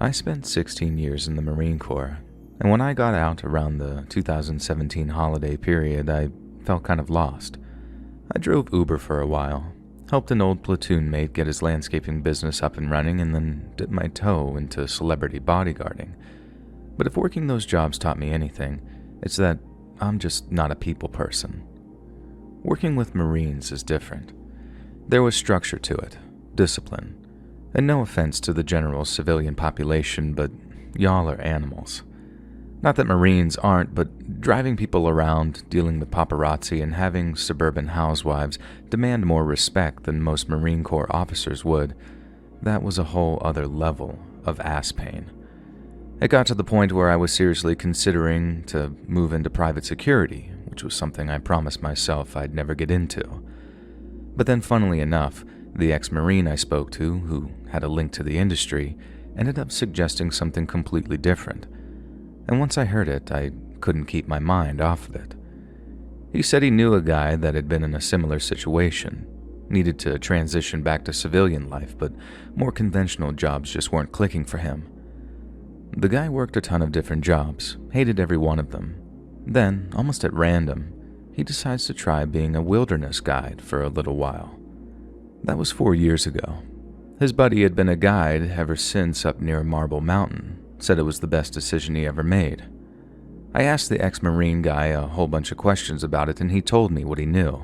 I spent 16 years in the Marine Corps, and when I got out around the 2017 holiday period, I felt kind of lost. I drove Uber for a while, helped an old platoon mate get his landscaping business up and running, and then dipped my toe into celebrity bodyguarding. But if working those jobs taught me anything, it's that I'm just not a people person. Working with Marines is different. There was structure to it, discipline, and no offense to the general civilian population, but y'all are animals. Not that Marines aren't, but driving people around, dealing with paparazzi, and having suburban housewives demand more respect than most Marine Corps officers would. That was a whole other level of ass pain. It got to the point where I was seriously considering to move into private security, which was something I promised myself I'd never get into. But then, funnily enough, the ex-Marine I spoke to, who had a link to the industry, ended up suggesting something completely different. And once I heard it, I couldn't keep my mind off of it. He said he knew a guy that had been in a similar situation, needed to transition back to civilian life, but more conventional jobs just weren't clicking for him. The guy worked a ton of different jobs, hated every one of them. Then, almost at random, he decides to try being a wilderness guide for a little while. That was 4 years ago. His buddy had been a guide ever since up near Marble Mountain, said it was the best decision he ever made. I asked the ex-Marine guy a whole bunch of questions about it, and he told me what he knew.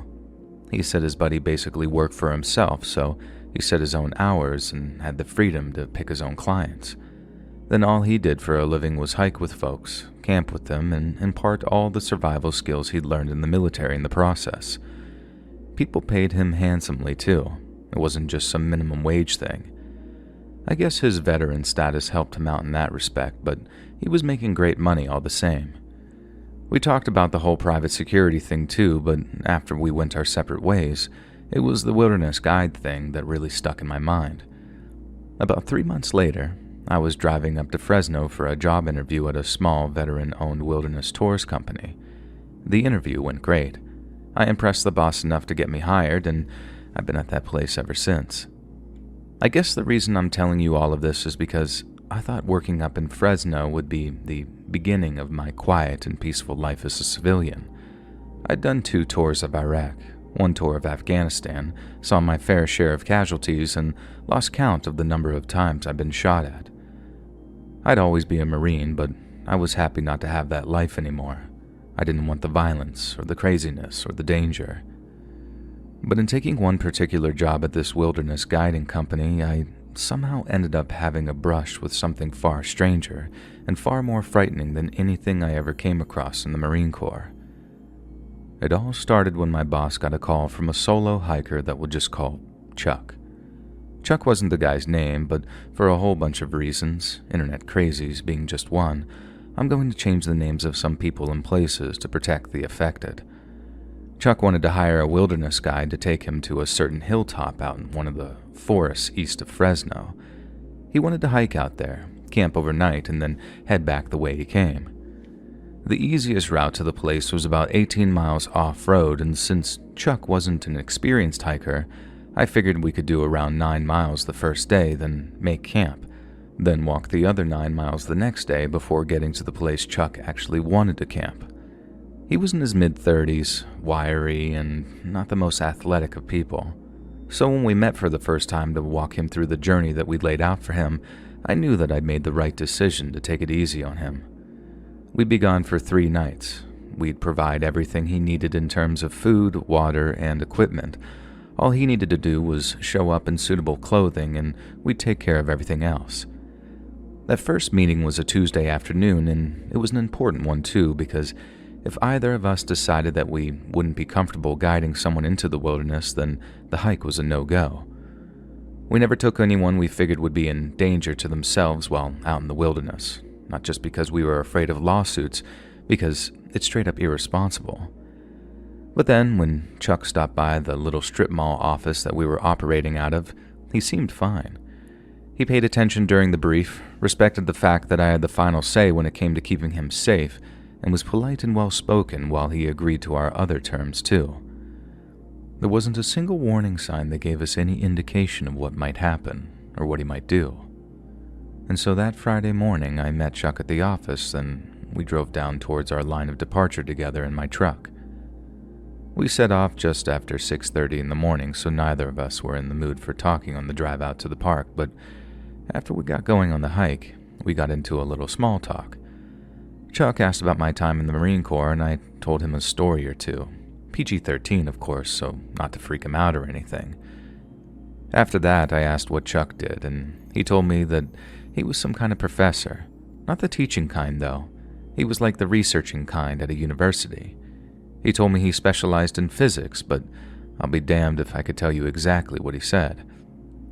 He said his buddy basically worked for himself, so he set his own hours and had the freedom to pick his own clients. Then all he did for a living was hike with folks, camp with them, and impart all the survival skills he'd learned in the military in the process. People paid him handsomely, too. It wasn't just some minimum wage thing. I guess his veteran status helped him out in that respect, but he was making great money all the same. We talked about the whole private security thing too, but after we went our separate ways, it was the wilderness guide thing that really stuck in my mind. About 3 months later, I was driving up to Fresno for a job interview at a small veteran-owned wilderness tours company. The interview went great. I impressed the boss enough to get me hired, and I've been at that place ever since. I guess the reason I'm telling you all of this is because I thought working up in Fresno would be the beginning of my quiet and peaceful life as a civilian. I'd done 2 tours of Iraq, 1 tour of Afghanistan, saw my fair share of casualties, and lost count of the number of times I'd been shot at. I'd always be a Marine, but I was happy not to have that life anymore. I didn't want the violence, or the craziness, or the danger. But in taking one particular job at this wilderness guiding company, I somehow ended up having a brush with something far stranger and far more frightening than anything I ever came across in the Marine Corps. It all started when my boss got a call from a solo hiker that we'll just call Chuck. Chuck wasn't the guy's name, but for a whole bunch of reasons, internet crazies being just one, I'm going to change the names of some people and places to protect the affected. Chuck wanted to hire a wilderness guide to take him to a certain hilltop out in one of the forests east of Fresno. He wanted to hike out there, camp overnight, and then head back the way he came. The easiest route to the place was about 18 miles off-road, and since Chuck wasn't an experienced hiker, I figured we could do around 9 miles the first day, then make camp, then walk the other 9 miles the next day before getting to the place Chuck actually wanted to camp. He was in his mid-30s, wiry, and not the most athletic of people. So when we met for the first time to walk him through the journey that we'd laid out for him, I knew that I'd made the right decision to take it easy on him. We'd be gone for 3 nights. We'd provide everything he needed in terms of food, water, and equipment. All he needed to do was show up in suitable clothing, and we'd take care of everything else. That first meeting was a Tuesday afternoon, and it was an important one too, because if either of us decided that we wouldn't be comfortable guiding someone into the wilderness, then the hike was a no-go. We never took anyone we figured would be in danger to themselves while out in the wilderness, not just because we were afraid of lawsuits, because it's straight up irresponsible. But then, when Chuck stopped by the little strip mall office that we were operating out of, he seemed fine. He paid attention during the brief, respected the fact that I had the final say when it came to keeping him safe, and was polite and well-spoken while he agreed to our other terms too. There wasn't a single warning sign that gave us any indication of what might happen or what he might do. And so that Friday morning, I met Chuck at the office, and we drove down towards our line of departure together in my truck. We set off just after 6:30 in the morning, so neither of us were in the mood for talking on the drive out to the park, but after we got going on the hike, we got into a little small talk. Chuck asked about my time in the Marine Corps, and I told him a story or two. PG-13, of course, so not to freak him out or anything. After that, I asked what Chuck did, and he told me that he was some kind of professor. Not the teaching kind, though. He was like the researching kind at a university. He told me he specialized in physics, but I'll be damned if I could tell you exactly what he said.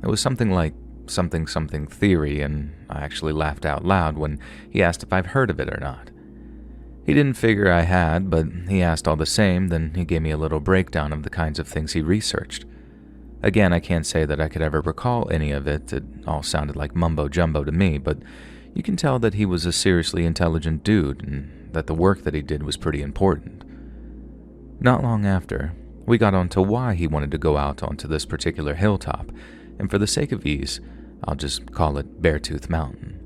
It was something like something theory, and I actually laughed out loud when he asked if I've heard of it or not. He didn't figure I had, but he asked all the same, then he gave me a little breakdown of the kinds of things he researched. Again, I can't say that I could ever recall any of it. It all sounded like mumbo-jumbo to me, but you can tell that he was a seriously intelligent dude and that the work that he did was pretty important. Not long after, we got on to why he wanted to go out onto this particular hilltop, and for the sake of ease, I'll just call it Beartooth Mountain.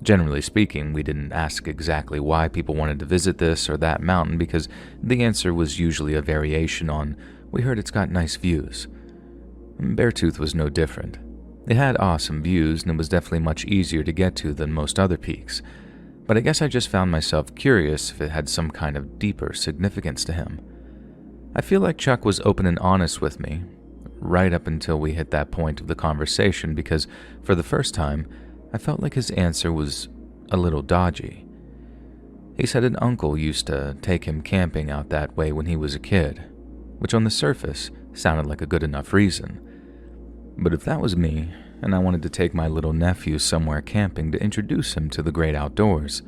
Generally speaking, we didn't ask exactly why people wanted to visit this or that mountain because the answer was usually a variation on, we heard it's got nice views. Beartooth was no different. It had awesome views and it was definitely much easier to get to than most other peaks, but I guess I just found myself curious if it had some kind of deeper significance to him. I feel like Chuck was open and honest with me, right up until we hit that point of the conversation because, for the first time, I felt like his answer was a little dodgy. He said an uncle used to take him camping out that way when he was a kid, which on the surface sounded like a good enough reason. But if that was me, and I wanted to take my little nephew somewhere camping to introduce him to the great outdoors,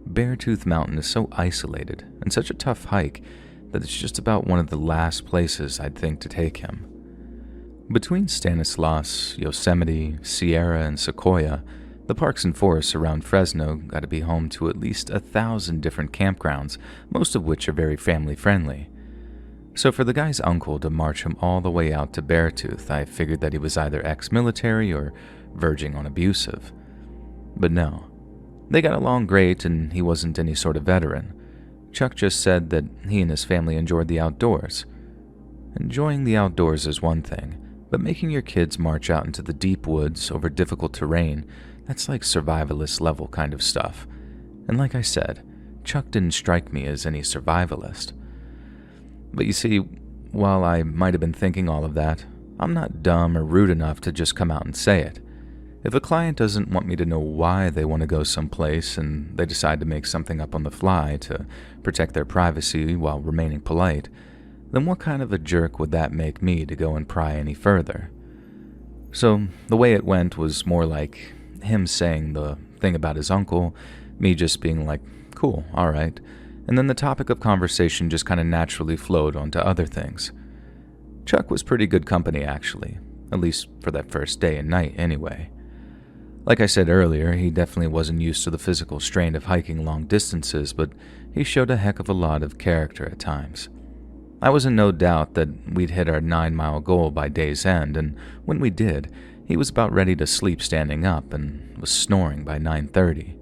Beartooth Mountain is so isolated and such a tough hike that it's just about one of the last places I'd think to take him. Between Stanislaus, Yosemite, Sierra, and Sequoia, the parks and forests around Fresno got to be home to at least 1,000 different campgrounds, most of which are very family-friendly. So for the guy's uncle to march him all the way out to Beartooth, I figured that he was either ex-military or verging on abusive. But no, they got along great and he wasn't any sort of veteran. Chuck just said that he and his family enjoyed the outdoors. Enjoying the outdoors is one thing, but making your kids march out into the deep woods over difficult terrain, that's like survivalist level kind of stuff. And like I said, Chuck didn't strike me as any survivalist. But you see, while I might have been thinking all of that, I'm not dumb or rude enough to just come out and say it. If a client doesn't want me to know why they want to go someplace and they decide to make something up on the fly to protect their privacy while remaining polite, then what kind of a jerk would that make me to go and pry any further? So the way it went was more like him saying the thing about his uncle, me just being like, cool, alright, and then the topic of conversation just kind of naturally flowed onto other things. Chuck was pretty good company actually, at least for that first day and night anyway. Like I said earlier, he definitely wasn't used to the physical strain of hiking long distances, but he showed a heck of a lot of character at times. I was in no doubt that we'd hit our 9-mile goal by day's end, and when we did, he was about ready to sleep standing up and was snoring by 9:30.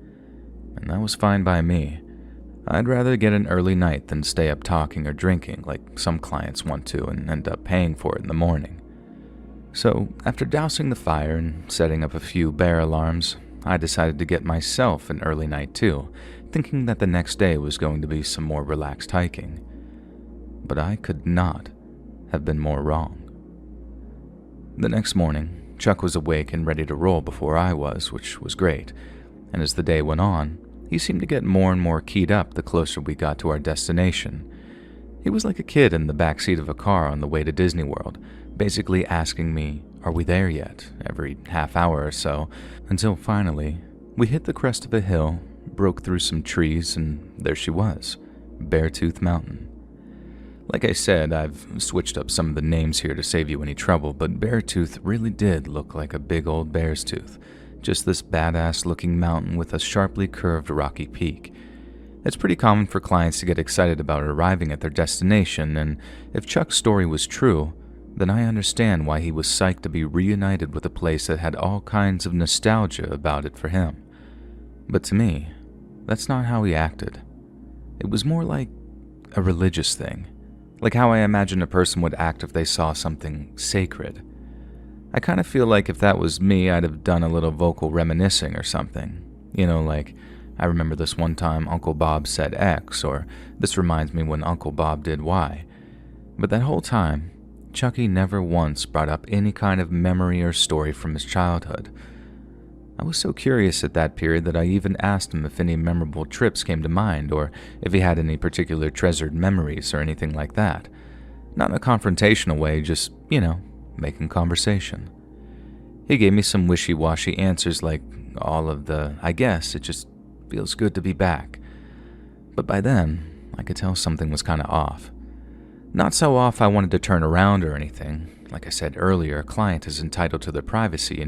And that was fine by me. I'd rather get an early night than stay up talking or drinking like some clients want to and end up paying for it in the morning. So, after dousing the fire and setting up a few bear alarms, I decided to get myself an early night too, thinking that the next day was going to be some more relaxed hiking. But I could not have been more wrong. The next morning, Chuck was awake and ready to roll before I was, which was great, and as the day went on, he seemed to get more and more keyed up the closer we got to our destination. He was like a kid in the backseat of a car on the way to Disney World, basically asking me, "Are we there yet?" every half hour or so, until finally, we hit the crest of a hill, broke through some trees, and there she was, Beartooth Mountain. Like I said, I've switched up some of the names here to save you any trouble, but Beartooth really did look like a big old bear's tooth, just this badass-looking mountain with a sharply curved rocky peak. It's pretty common for clients to get excited about arriving at their destination, and if Chuck's story was true, then I understand why he was psyched to be reunited with a place that had all kinds of nostalgia about it for him. But to me, that's not how he acted. It was more like a religious thing, like how I imagine a person would act if they saw something sacred. I kind of feel like if that was me, I'd have done a little vocal reminiscing or something. You know, like, I remember this one time Uncle Bob said X, or this reminds me when Uncle Bob did Y. But that whole time, Chucky never once brought up any kind of memory or story from his childhood. I was so curious at that period that I even asked him if any memorable trips came to mind, or if he had any particular treasured memories or anything like that. Not in a confrontational way, just, making conversation. He gave me some wishy-washy answers like all of the, I guess, it just feels good to be back. But by then, I could tell something was kind of off. Not so off I wanted to turn around or anything. Like I said earlier, a client is entitled to their privacy,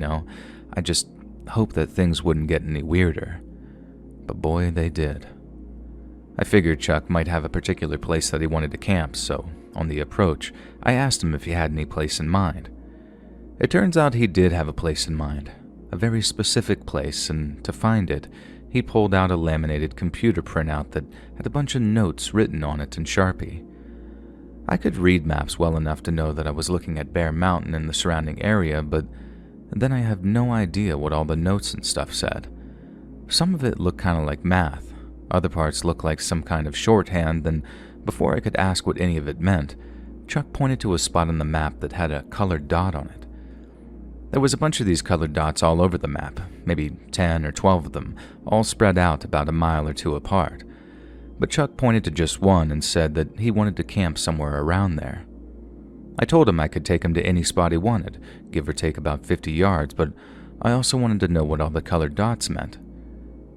I just hoped that things wouldn't get any weirder. But boy, they did. I figured Chuck might have a particular place that he wanted to camp, so on the approach, I asked him if he had any place in mind. It turns out he did have a place in mind, a very specific place, and to find it, he pulled out a laminated computer printout that had a bunch of notes written on it in Sharpie. I could read maps well enough to know that I was looking at Bear Mountain and the surrounding area, but then I have no idea what all the notes and stuff said. Some of it looked kind of like math, other parts looked like some kind of shorthand, and before I could ask what any of it meant, Chuck pointed to a spot on the map that had a colored dot on it. There was a bunch of these colored dots all over the map, maybe 10 or 12 of them, all spread out about a mile or two apart. But Chuck pointed to just one and said that he wanted to camp somewhere around there. I told him I could take him to any spot he wanted, give or take about 50 yards, but I also wanted to know what all the colored dots meant.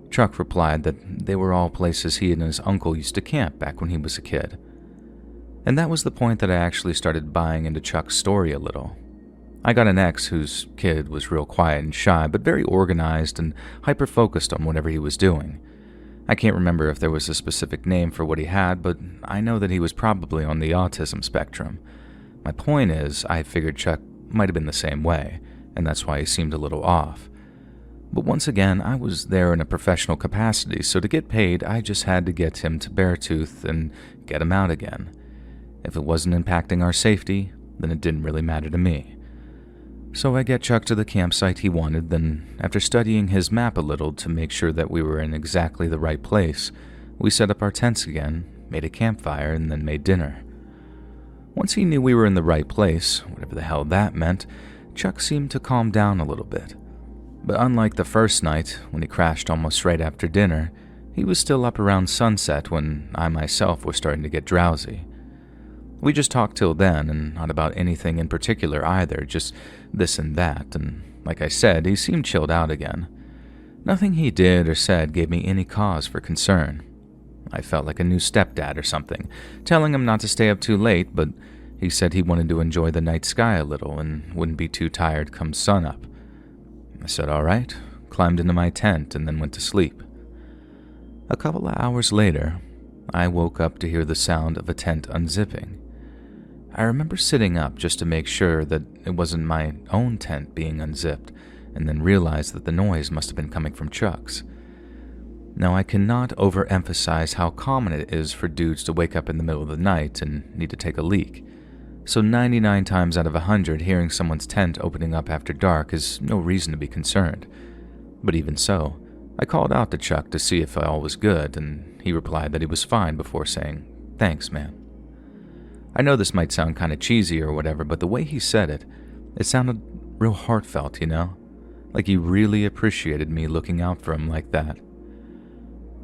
Chuck replied that they were all places he and his uncle used to camp back when he was a kid. And that was the point that I actually started buying into Chuck's story a little. I got an ex whose kid was real quiet and shy, but very organized and hyper-focused on whatever he was doing. I can't remember if there was a specific name for what he had, but I know that he was probably on the autism spectrum. My point is, I figured Chuck might have been the same way, and that's why he seemed a little off. But once again, I was there in a professional capacity, so to get paid, I just had to get him to Beartooth and get him out again. If it wasn't impacting our safety, then it didn't really matter to me. So I get Chuck to the campsite he wanted, then after studying his map a little to make sure that we were in exactly the right place, we set up our tents again, made a campfire, and then made dinner. Once he knew we were in the right place, whatever the hell that meant, Chuck seemed to calm down a little bit. But unlike the first night, when he crashed almost right after dinner, he was still up around sunset when I myself was starting to get drowsy. We just talked till then, and not about anything in particular either, just this and that, and like I said, he seemed chilled out again. Nothing he did or said gave me any cause for concern. I felt like a new stepdad or something, telling him not to stay up too late, but he said he wanted to enjoy the night sky a little and wouldn't be too tired come sunup. I said all right, climbed into my tent, and then went to sleep. A couple of hours later, I woke up to hear the sound of a tent unzipping. I remember sitting up just to make sure that it wasn't my own tent being unzipped, and then realized that the noise must have been coming from Chuck's. Now, I cannot overemphasize how common it is for dudes to wake up in the middle of the night and need to take a leak. So 99 times out of 100, hearing someone's tent opening up after dark is no reason to be concerned. But even so, I called out to Chuck to see if all was good, and he replied that he was fine before saying, "Thanks, man." I know this might sound kind of cheesy or whatever, but the way he said it, it sounded real heartfelt, Like he really appreciated me looking out for him like that.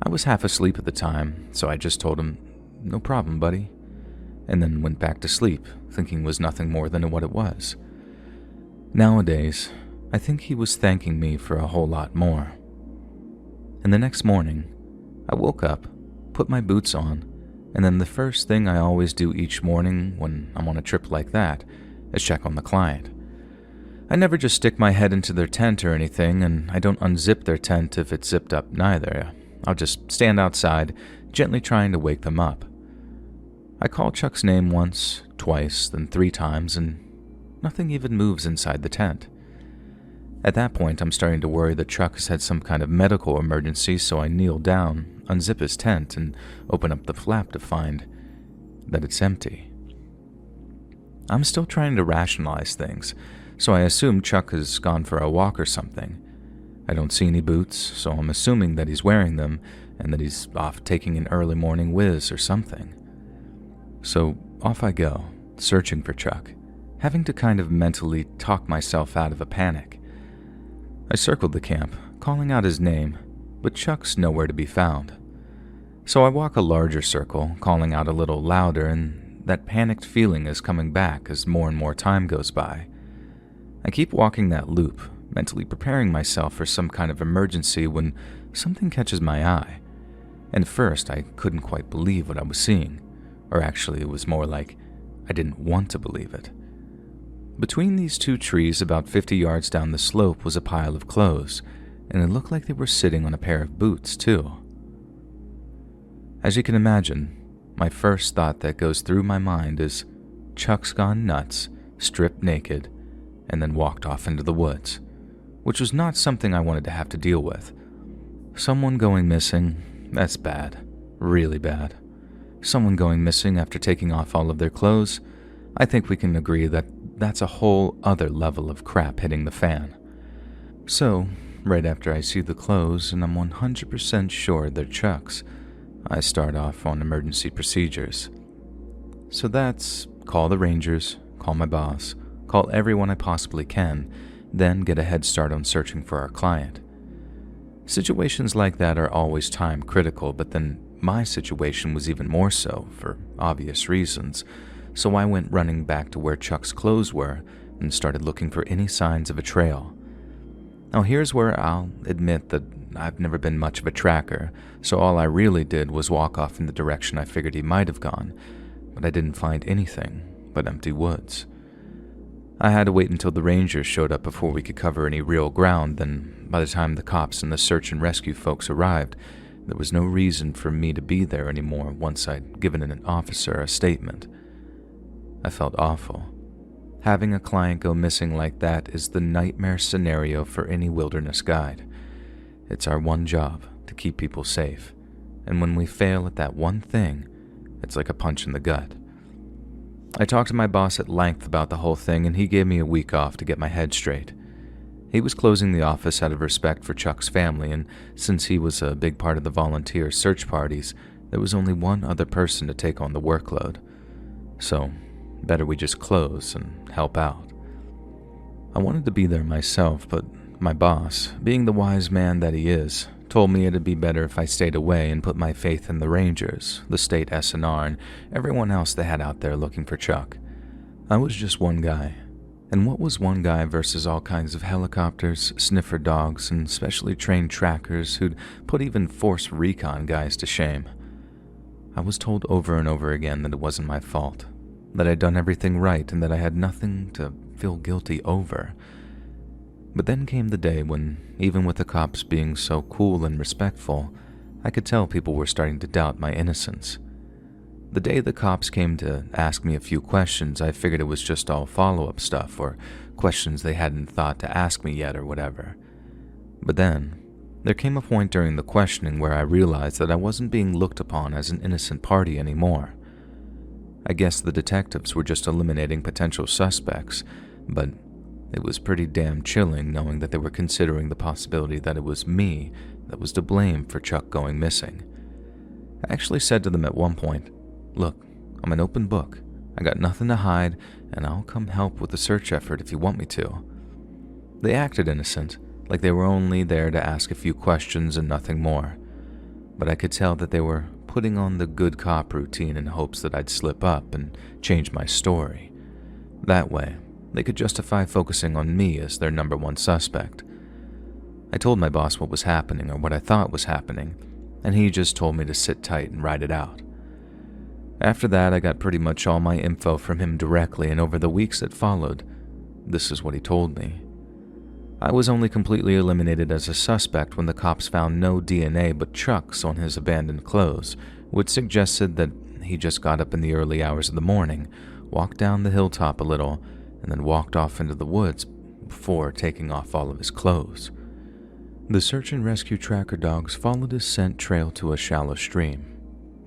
I was half asleep at the time, so I just told him, "No problem, buddy," and then went back to sleep, thinking it was nothing more than what it was. Nowadays, I think he was thanking me for a whole lot more. And the next morning, I woke up, put my boots on, and then the first thing I always do each morning when I'm on a trip like that is check on the client. I never just stick my head into their tent or anything, and I don't unzip their tent if it's zipped up neither. I'll just stand outside, gently trying to wake them up. I called Chuck's name once, twice, then 3 times, and Nothing even moves inside the tent. At that point, I'm starting to worry that Chuck has had some kind of medical emergency, so I kneel down, unzip his tent, and open up the flap to find that it's empty. I'm still trying to rationalize things, so I assume Chuck has gone for a walk or something. I don't see any boots, so I'm assuming that he's wearing them and that he's off taking an early morning whiz or something. So off I go, searching for Chuck, having to kind of mentally talk myself out of a panic. I circled the camp, calling out his name, but Chuck's nowhere to be found. So I walk a larger circle, calling out a little louder, and that panicked feeling is coming back as more and more time goes by. I keep walking that loop, mentally preparing myself for some kind of emergency when something catches my eye. And at first, I couldn't quite believe what I was seeing, or actually it was more like I didn't want to believe it. Between these two trees about 50 yards down the slope was a pile of clothes, and it looked like they were sitting on a pair of boots, too. As you can imagine, my first thought that goes through my mind is Chuck's gone nuts, stripped naked, and then walked off into the woods, which was not something I wanted to have to deal with. Someone going missing, that's bad, really bad. Someone going missing after taking off all of their clothes, I think we can agree that that's a whole other level of crap hitting the fan. So, right after I see the clothes and I'm 100% sure they're Chuck's, I start off on emergency procedures. So that's call the Rangers, call my boss, call everyone I possibly can, then get a head start on searching for our client. Situations like that are always time critical, but then my situation was even more so, for obvious reasons, so I went running back to where Chuck's clothes were and started looking for any signs of a trail. Now here's where I'll admit that I've never been much of a tracker, so all I really did was walk off in the direction I figured he might have gone, but I didn't find anything but empty woods. I had to wait until the Rangers showed up before we could cover any real ground, then by the time the cops and the search and rescue folks arrived, there was no reason for me to be there anymore once I'd given an officer a statement. I felt awful. Having a client go missing like that is the nightmare scenario for any wilderness guide. It's our one job, to keep people safe, and when we fail at that one thing, it's like a punch in the gut. I talked to my boss at length about the whole thing, and he gave me a week off to get my head straight. He was closing the office out of respect for Chuck's family, and since he was a big part of the volunteer search parties, there was only one other person to take on the workload. So, better we just close and help out. I wanted to be there myself, but my boss, being the wise man that he is, told me it'd be better if I stayed away and put my faith in the Rangers, the state S&R, and everyone else they had out there looking for Chuck. I was just one guy. And what was one guy versus all kinds of helicopters, sniffer dogs, and specially trained trackers who'd put even force recon guys to shame? I was told over and over again that it wasn't my fault, that I'd done everything right and that I had nothing to feel guilty over. But then came the day when, even with the cops being so cool and respectful, I could tell people were starting to doubt my innocence. The day the cops came to ask me a few questions, I figured it was just all follow-up stuff or questions they hadn't thought to ask me yet or whatever. But then, there came a point during the questioning where I realized that I wasn't being looked upon as an innocent party anymore. I guess the detectives were just eliminating potential suspects, but it was pretty damn chilling knowing that they were considering the possibility that it was me that was to blame for Chuck going missing. I actually said to them at one point, "Look, I'm an open book. I got nothing to hide, and I'll come help with the search effort if you want me to." They acted innocent, like they were only there to ask a few questions and nothing more. But I could tell that they were putting on the good cop routine in hopes that I'd slip up and change my story. That way, they could justify focusing on me as their number one suspect. I told my boss what was happening, or what I thought was happening, and he just told me to sit tight and ride it out. After that, I got pretty much all my info from him directly, and over the weeks that followed, this is what he told me. I was only completely eliminated as a suspect when the cops found no DNA but Chuck's on his abandoned clothes, which suggested that he just got up in the early hours of the morning, walked down the hilltop a little, and then walked off into the woods before taking off all of his clothes. The search and rescue tracker dogs followed his scent trail to a shallow stream,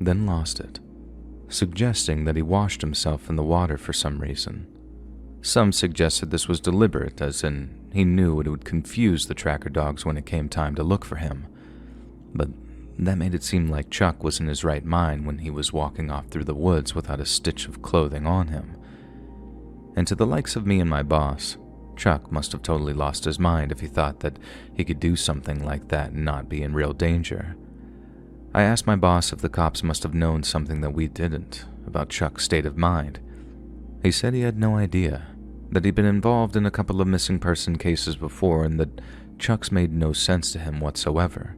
then lost it, suggesting that he washed himself in the water for some reason. Some suggested this was deliberate, as in he knew it would confuse the tracker dogs when it came time to look for him. But that made it seem like Chuck was in his right mind when he was walking off through the woods without a stitch of clothing on him. And to the likes of me and my boss, Chuck must have totally lost his mind if he thought that he could do something like that and not be in real danger. I asked my boss if the cops must have known something that we didn't about Chuck's state of mind. He said he had no idea, that he'd been involved in a couple of missing person cases before and that Chuck's made no sense to him whatsoever.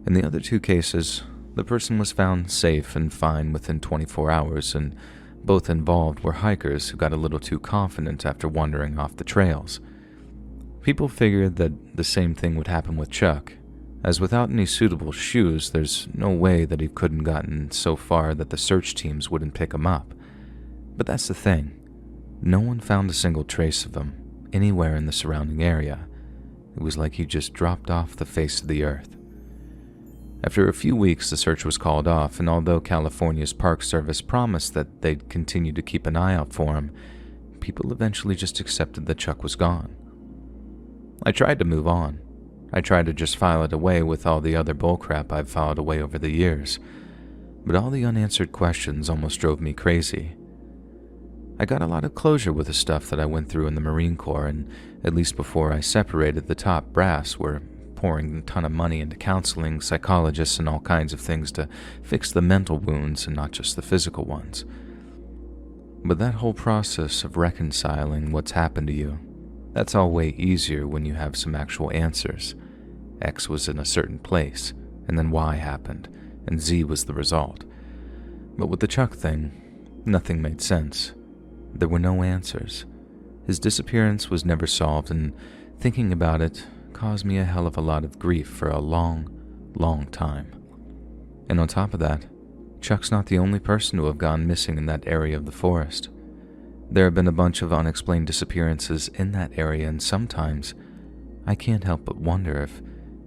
In the other 2 cases, the person was found safe and fine within 24 hours, and both involved were hikers who got a little too confident after wandering off the trails. People figured that the same thing would happen with Chuck, as without any suitable shoes, there's no way that he couldn't gotten so far that the search teams wouldn't pick him up. But that's the thing. No one found a single trace of him anywhere in the surrounding area. It was like he just dropped off the face of the earth. After a few weeks, the search was called off, and although California's Park Service promised that they'd continue to keep an eye out for him, people eventually just accepted that Chuck was gone. I tried to move on. I tried to just file it away with all the other bullcrap I've filed away over the years, but all the unanswered questions almost drove me crazy. I got a lot of closure with the stuff that I went through in the Marine Corps, and at least before I separated, the top brass were pouring a ton of money into counseling, psychologists, and all kinds of things to fix the mental wounds and not just the physical ones. But that whole process of reconciling what's happened to you, that's all way easier when you have some actual answers. X was in a certain place, and then Y happened, and Z was the result. But with the Chuck thing, nothing made sense. There were no answers. His disappearance was never solved, and thinking about it caused me a hell of a lot of grief for a long, long time. And on top of that, Chuck's not the only person to have gone missing in that area of the forest. There have been a bunch of unexplained disappearances in that area, and sometimes I can't help but wonder if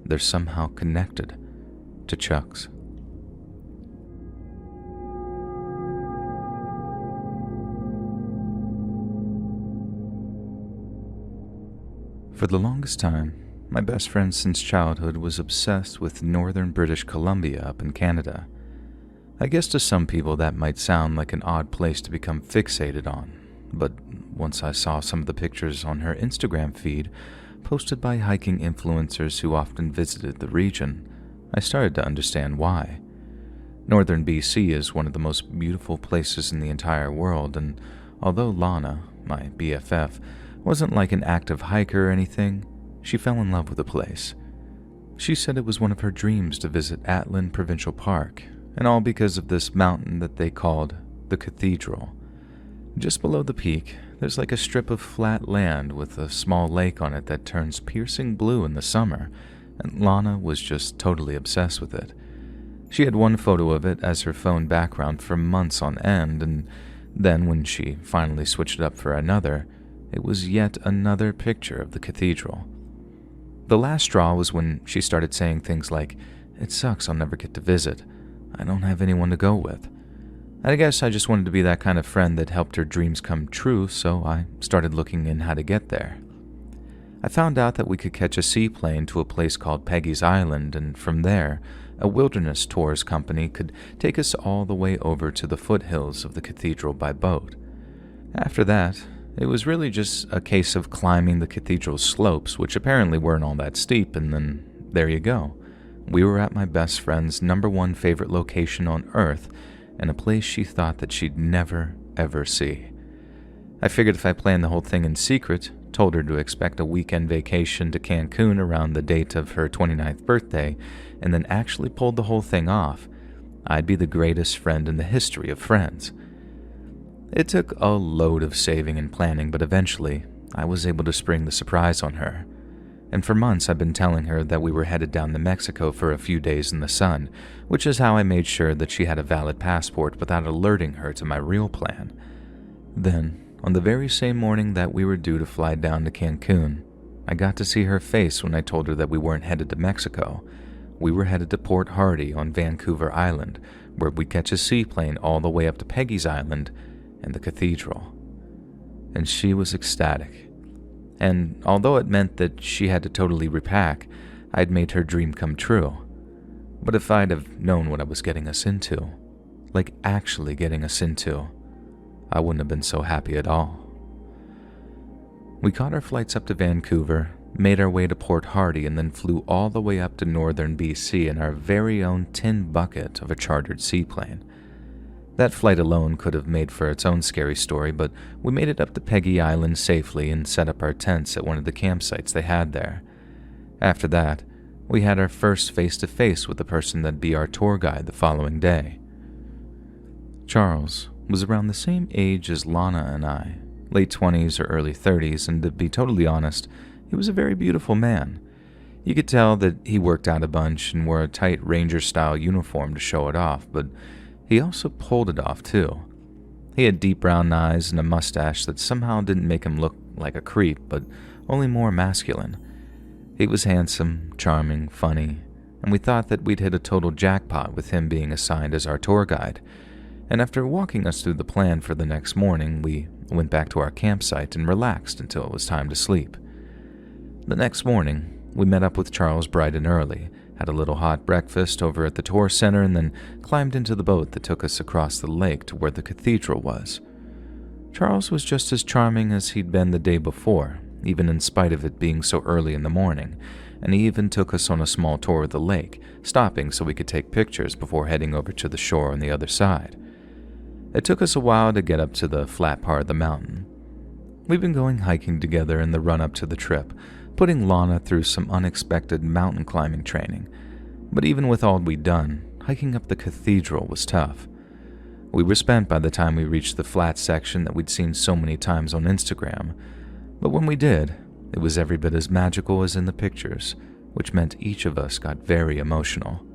they're somehow connected to Chuck's. For the longest time, my best friend since childhood was obsessed with northern British Columbia up in Canada. I guess to some people that might sound like an odd place to become fixated on, but once I saw some of the pictures on her Instagram feed posted by hiking influencers who often visited the region, I started to understand why. Northern BC is one of the most beautiful places in the entire world, and although Lana, my BFF, wasn't like an active hiker or anything, she fell in love with the place. She said it was one of her dreams to visit Atlin Provincial Park, and all because of this mountain that they called the Cathedral. Just below the peak, there's like a strip of flat land with a small lake on it that turns piercing blue in the summer, and Lana was just totally obsessed with it. She had one photo of it as her phone background for months on end, and then when she finally switched it up for another, it was yet another picture of the cathedral. The last straw was when she started saying things like, "It sucks I'll never get to visit. I don't have anyone to go with." I guess I just wanted to be that kind of friend that helped her dreams come true, so I started looking in how to get there. I found out that we could catch a seaplane to a place called Peggy's Island, and from there, a wilderness tours company could take us all the way over to the foothills of the cathedral by boat. After that, it was really just a case of climbing the cathedral's slopes, which apparently weren't all that steep, and then there you go. We were at my best friend's #1 favorite location on Earth, and a place she thought that she'd never, ever see. I figured if I planned the whole thing in secret, told her to expect a weekend vacation to Cancun around the date of her 29th birthday, and then actually pulled the whole thing off, I'd be the greatest friend in the history of friends. It took a load of saving and planning, but eventually, I was able to spring the surprise on her. And for months, I've been telling her that we were headed down to Mexico for a few days in the sun, which is how I made sure that she had a valid passport without alerting her to my real plan. Then, on the very same morning that we were due to fly down to Cancun, I got to see her face when I told her that we weren't headed to Mexico. We were headed to Port Hardy on Vancouver Island, where we'd catch a seaplane all the way up to Peggy's Island and the cathedral. And she was ecstatic. And although it meant that she had to totally repack, I'd made her dream come true. But if I'd have known what I was getting us into, like actually getting us into, I wouldn't have been so happy at all. We caught our flights up to Vancouver, made our way to Port Hardy, and then flew all the way up to northern BC in our very own tin bucket of a chartered seaplane. That flight alone could have made for its own scary story, but we made it up to Peggy Island safely and set up our tents at one of the campsites they had there. After that, we had our first face-to-face with the person that'd be our tour guide the following day. Charles was around the same age as Lana and I, late 20s or early 30s, and to be totally honest, he was a very beautiful man. You could tell that he worked out a bunch and wore a tight Ranger-style uniform to show it off, but he also pulled it off too. He had deep brown eyes and a mustache that somehow didn't make him look like a creep, but only more masculine. He was handsome, charming, funny, and we thought that we'd hit a total jackpot with him being assigned as our tour guide. And after walking us through the plan for the next morning, we went back to our campsite and relaxed until it was time to sleep. The next morning, we met up with Charles bright and early, had a little hot breakfast over at the tour center, and then climbed into the boat that took us across the lake to where the cathedral was. Charles was just as charming as he'd been the day before, even in spite of it being so early in the morning, and he even took us on a small tour of the lake, stopping so we could take pictures before heading over to the shore on the other side. It took us a while to get up to the flat part of the mountain. We've been going hiking together in the run-up to the trip, putting Lana through some unexpected mountain climbing training. But even with all we'd done, hiking up the cathedral was tough. We were spent by the time we reached the flat section that we'd seen so many times on Instagram. But when we did, it was every bit as magical as in the pictures, which meant each of us got very emotional.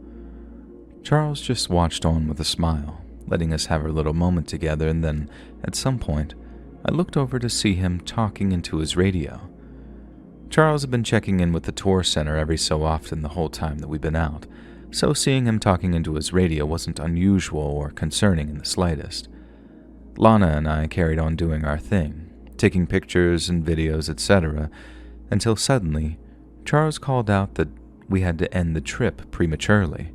Charles just watched on with a smile, letting us have our little moment together, and then, at some point, I looked over to see him talking into his radio. Charles had been checking in with the tour center every so often the whole time that we'd been out, so seeing him talking into his radio wasn't unusual or concerning in the slightest. Lana and I carried on doing our thing, taking pictures and videos, etc., until suddenly, Charles called out that we had to end the trip prematurely.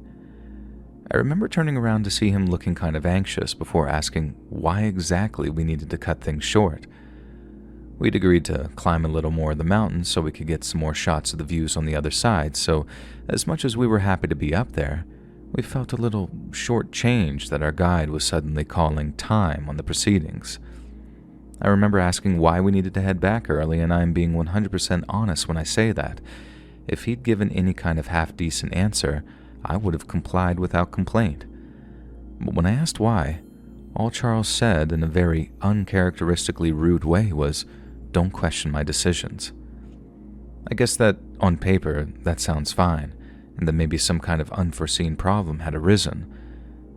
I remember turning around to see him looking kind of anxious before asking why exactly we needed to cut things short. We'd agreed to climb a little more of the mountain so we could get some more shots of the views on the other side, so as much as we were happy to be up there, we felt a little short-changed that our guide was suddenly calling time on the proceedings. I remember asking why we needed to head back early, and I'm being 100% honest when I say that. If he'd given any kind of half-decent answer, I would have complied without complaint. But when I asked why, all Charles said in a very uncharacteristically rude way was, "Don't question my decisions." I guess that, on paper, that sounds fine, and that maybe some kind of unforeseen problem had arisen,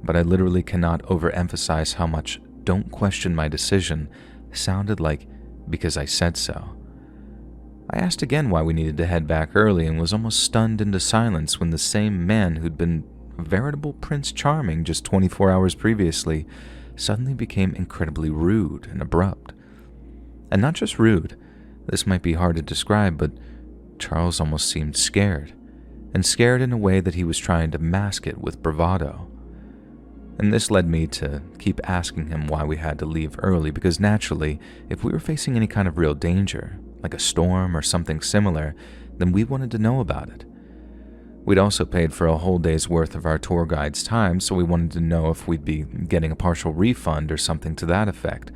but I literally cannot overemphasize how much "don't question my decision" sounded like "because I said so." I asked again why we needed to head back early and was almost stunned into silence when the same man who'd been a veritable Prince Charming just 24 hours previously suddenly became incredibly rude and abrupt. And not just rude, this might be hard to describe, but Charles almost seemed scared, and scared in a way that he was trying to mask it with bravado. And this led me to keep asking him why we had to leave early, because naturally, if we were facing any kind of real danger, like a storm or something similar, then we wanted to know about it. We'd also paid for a whole day's worth of our tour guide's time, so we wanted to know if we'd be getting a partial refund or something to that effect.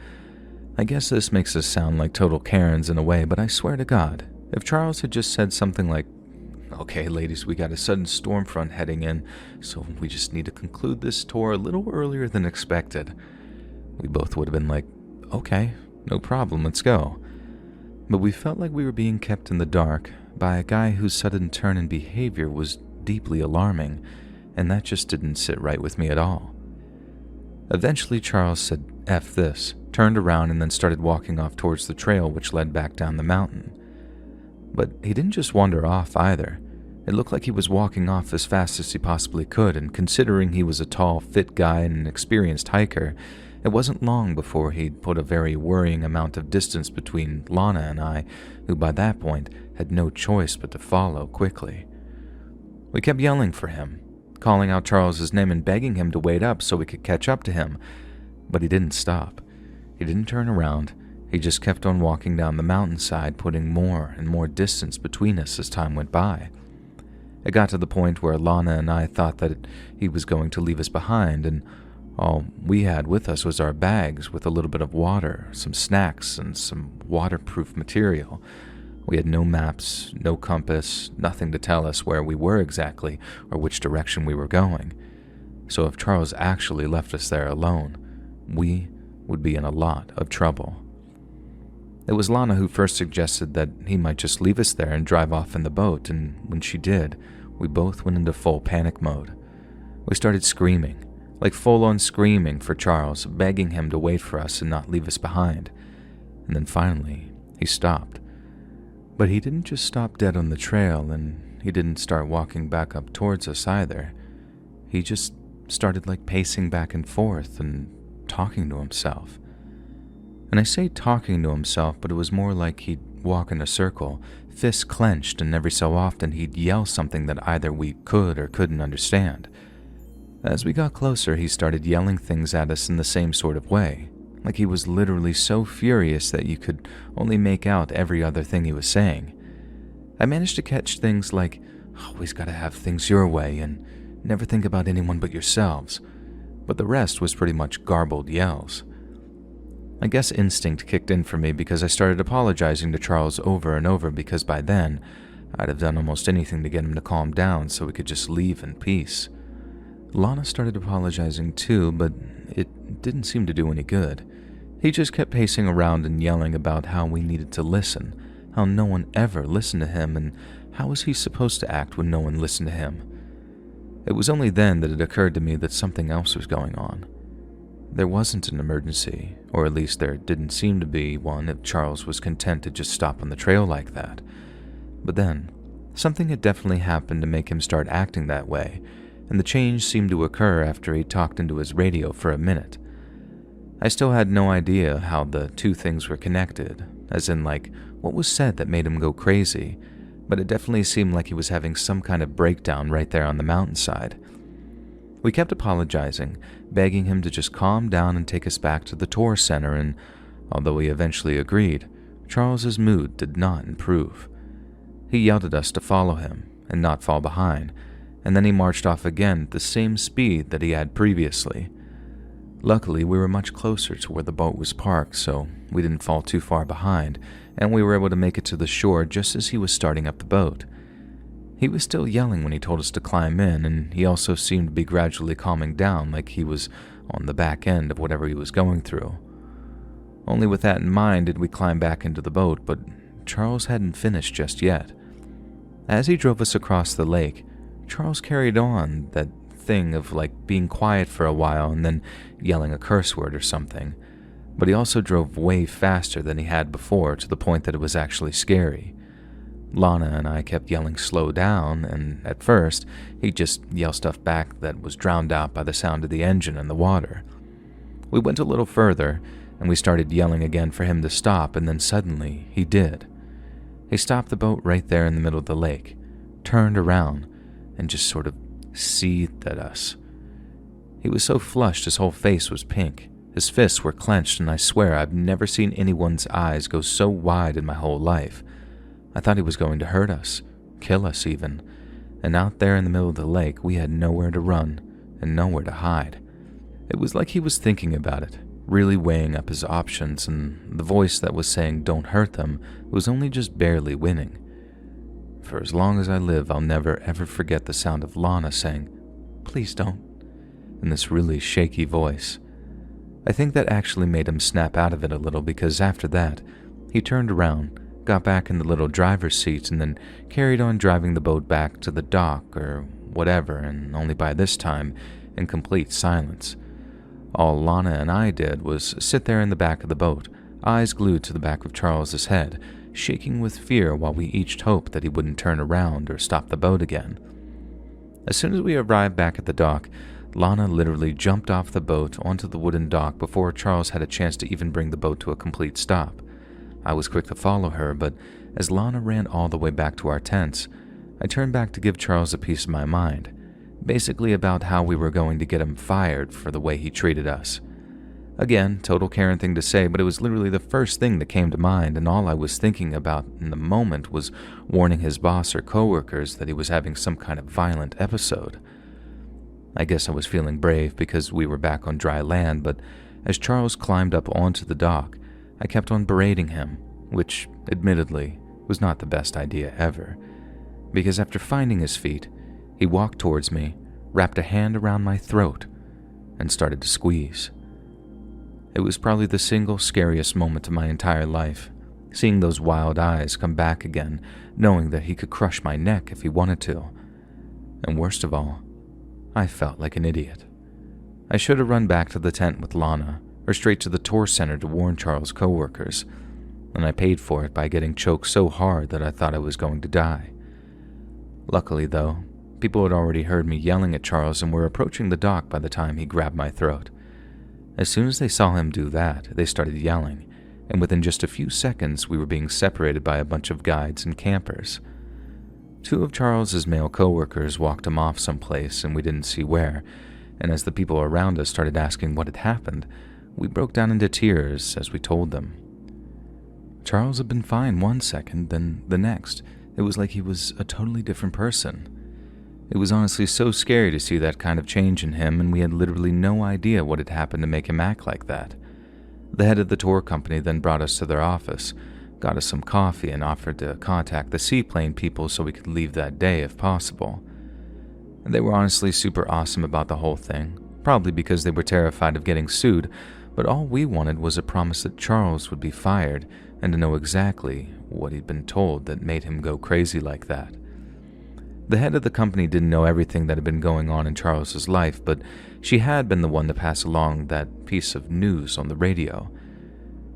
I guess this makes us sound like total Karens in a way, but I swear to God, if Charles had just said something like, "Okay, ladies, we got a sudden storm front heading in, so we just need to conclude this tour a little earlier than expected," we both would have been like, "Okay, no problem, let's go." But we felt like we were being kept in the dark by a guy whose sudden turn in behavior was deeply alarming, and that just didn't sit right with me at all. Eventually, Charles said, "F this," turned around and then started walking off towards the trail which led back down the mountain. But he didn't just wander off either. It looked like he was walking off as fast as he possibly could, and considering he was a tall, fit guy and an experienced hiker, it wasn't long before he'd put a very worrying amount of distance between Lana and I, who by that point had no choice but to follow quickly. We kept yelling for him, calling out Charles's name and begging him to wait up so we could catch up to him, but he didn't stop. He didn't turn around. He just kept on walking down the mountainside, putting more and more distance between us as time went by. It got to the point where Lana and I thought that he was going to leave us behind, and all we had with us was our bags with a little bit of water, some snacks, and some waterproof material. We had no maps, no compass, nothing to tell us where we were exactly or which direction we were going. So if Charles actually left us there alone, we would be in a lot of trouble. It was Lana who first suggested that he might just leave us there and drive off in the boat, and when she did, we both went into full panic mode. We started screaming, like full-on screaming for Charles, begging him to wait for us and not leave us behind. And then finally, he stopped. But he didn't just stop dead on the trail, and he didn't start walking back up towards us either. He just started pacing back and forth and talking to himself. And I say talking to himself, but it was more like he'd walk in a circle, fists clenched, and every so often he'd yell something that either we could or couldn't understand. As we got closer, he started yelling things at us in the same sort of way, like he was literally so furious that you could only make out every other thing he was saying. I managed to catch things like, "Always gotta have things your way," and "never think about anyone but yourselves," but the rest was pretty much garbled yells. I guess instinct kicked in for me because I started apologizing to Charles over and over, because by then, I'd have done almost anything to get him to calm down so we could just leave in peace. Lana started apologizing too, but it didn't seem to do any good. He just kept pacing around and yelling about how we needed to listen, how no one ever listened to him, and how was he supposed to act when no one listened to him. It was only then that it occurred to me that something else was going on. There wasn't an emergency, or at least there didn't seem to be one if Charles was content to just stop on the trail like that. But then, something had definitely happened to make him start acting that way, and the change seemed to occur after he talked into his radio for a minute. I still had no idea how the two things were connected, as in what was said that made him go crazy, but it definitely seemed like he was having some kind of breakdown right there on the mountainside. We kept apologizing, begging him to just calm down and take us back to the tour center, and although he eventually agreed, Charles's mood did not improve. He yelled at us to follow him and not fall behind, and then he marched off again at the same speed that he had previously. Luckily, we were much closer to where the boat was parked, so we didn't fall too far behind, and we were able to make it to the shore just as he was starting up the boat. He was still yelling when he told us to climb in, and he also seemed to be gradually calming down, like he was on the back end of whatever he was going through. Only with that in mind did we climb back into the boat, but Charles hadn't finished just yet. As he drove us across the lake, Charles carried on that thing of being quiet for a while and then yelling a curse word or something, but he also drove way faster than he had before, to the point that it was actually scary. Lana and I kept yelling slow down, and at first, he'd just yell stuff back that was drowned out by the sound of the engine and the water. We went a little further, and we started yelling again for him to stop, and then suddenly, he did. He stopped the boat right there in the middle of the lake, turned around, and just sort of seethed at us. He was so flushed his whole face was pink. His fists were clenched, and I swear I've never seen anyone's eyes go so wide in my whole life. I thought he was going to hurt us, kill us even, and out there in the middle of the lake we had nowhere to run and nowhere to hide. It was like he was thinking about it, really weighing up his options, and the voice that was saying don't hurt them was only just barely winning. For as long as I live, I'll never ever forget the sound of Lana saying, "Please don't," in this really shaky voice. I think that actually made him snap out of it a little, because after that, he turned around, got back in the little driver's seat, and then carried on driving the boat back to the dock or whatever, and only by this time in complete silence. All Lana and I did was sit there in the back of the boat, eyes glued to the back of Charles's head, shaking with fear while we each hoped that he wouldn't turn around or stop the boat again. As soon as we arrived back at the dock, Lana literally jumped off the boat onto the wooden dock before Charles had a chance to even bring the boat to a complete stop. I was quick to follow her, but as Lana ran all the way back to our tents, I turned back to give Charles a piece of my mind, basically about how we were going to get him fired for the way he treated us. Again, total Karen thing to say, but it was literally the first thing that came to mind, and all I was thinking about in the moment was warning his boss or coworkers that he was having some kind of violent episode. I guess I was feeling brave because we were back on dry land, but as Charles climbed up onto the dock, I kept on berating him, which, admittedly, was not the best idea ever, because after finding his feet, he walked towards me, wrapped a hand around my throat, and started to squeeze. It was probably the single scariest moment of my entire life, seeing those wild eyes come back again, knowing that he could crush my neck if he wanted to. And worst of all, I felt like an idiot. I should have run back to the tent with Lana, or straight to the tour center to warn Charles' coworkers, and I paid for it by getting choked so hard that I thought I was going to die. Luckily, though, people had already heard me yelling at Charles and were approaching the dock by the time he grabbed my throat. As soon as they saw him do that, they started yelling, and within just a few seconds we were being separated by a bunch of guides and campers. Two of Charles's male coworkers walked him off someplace and we didn't see where, and as the people around us started asking what had happened, we broke down into tears as we told them. Charles had been fine one second, then the next. It was like he was a totally different person. It was honestly so scary to see that kind of change in him, and we had literally no idea what had happened to make him act like that. The head of the tour company then brought us to their office, got us some coffee, and offered to contact the seaplane people so we could leave that day if possible. They were honestly super awesome about the whole thing, probably because they were terrified of getting sued, but all we wanted was a promise that Charles would be fired and to know exactly what he'd been told that made him go crazy like that. The head of the company didn't know everything that had been going on in Charles's life, but she had been the one to pass along that piece of news on the radio.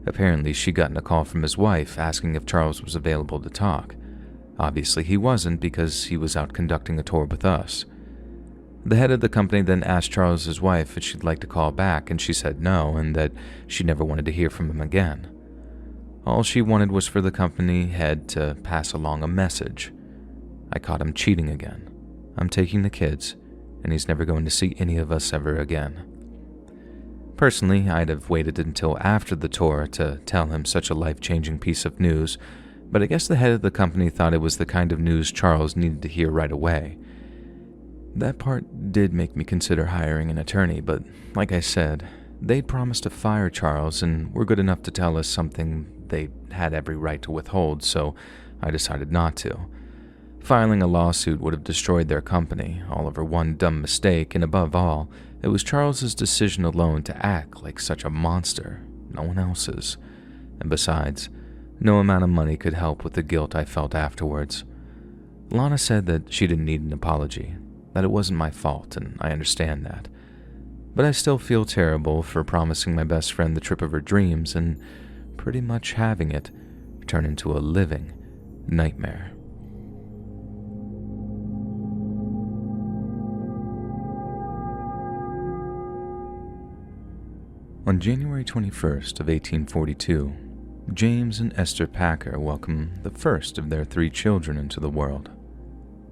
Apparently, she'd gotten a call from his wife asking if Charles was available to talk. Obviously, he wasn't because he was out conducting a tour with us. The head of the company then asked Charles's wife if she'd like to call back, and she said no, and that she never wanted to hear from him again. All she wanted was for the company head to pass along a message. I caught him cheating again. I'm taking the kids, and he's never going to see any of us ever again. Personally, I'd have waited until after the tour to tell him such a life-changing piece of news, but I guess the head of the company thought it was the kind of news Charles needed to hear right away. That part did make me consider hiring an attorney, but like I said, they'd promised to fire Charles and were good enough to tell us something they had every right to withhold, so I decided not to. Filing a lawsuit would have destroyed their company, all over one dumb mistake, and above all, it was Charles's decision alone to act like such a monster, no one else's. And besides, no amount of money could help with the guilt I felt afterwards. Lana said that she didn't need an apology, that it wasn't my fault, and I understand that. But I still feel terrible for promising my best friend the trip of her dreams and pretty much having it turn into a living nightmare. On January 21st of 1842, James and Esther Packer welcomed the first of their 3 children into the world.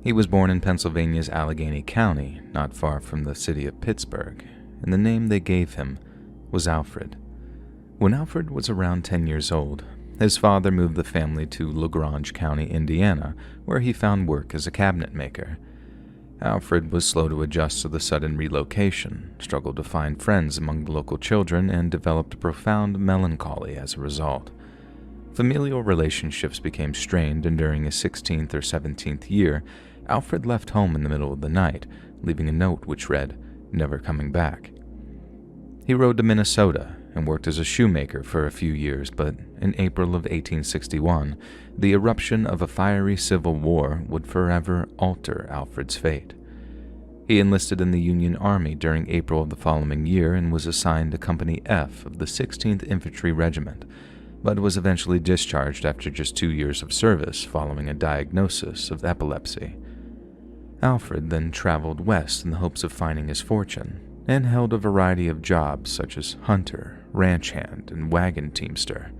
He was born in Pennsylvania's Allegheny County, not far from the city of Pittsburgh, and the name they gave him was Alfred. When Alfred was around 10 years old, his father moved the family to LaGrange County, Indiana, where he found work as a cabinet maker. Alfred was slow to adjust to the sudden relocation, struggled to find friends among the local children, and developed a profound melancholy as a result. Familial relationships became strained, and during his 16th or 17th year, Alfred left home in the middle of the night, leaving a note which read, "Never coming back." He rode to Minnesota and worked as a shoemaker for a few years, but in April of 1861, the eruption of a fiery civil war would forever alter Alfred's fate. He enlisted in the Union Army during April of the following year and was assigned to Company F of the 16th Infantry Regiment, but was eventually discharged after just 2 years of service following a diagnosis of epilepsy. Alfred then traveled west in the hopes of finding his fortune, and held a variety of jobs such as hunter, ranch hand, and wagon teamster.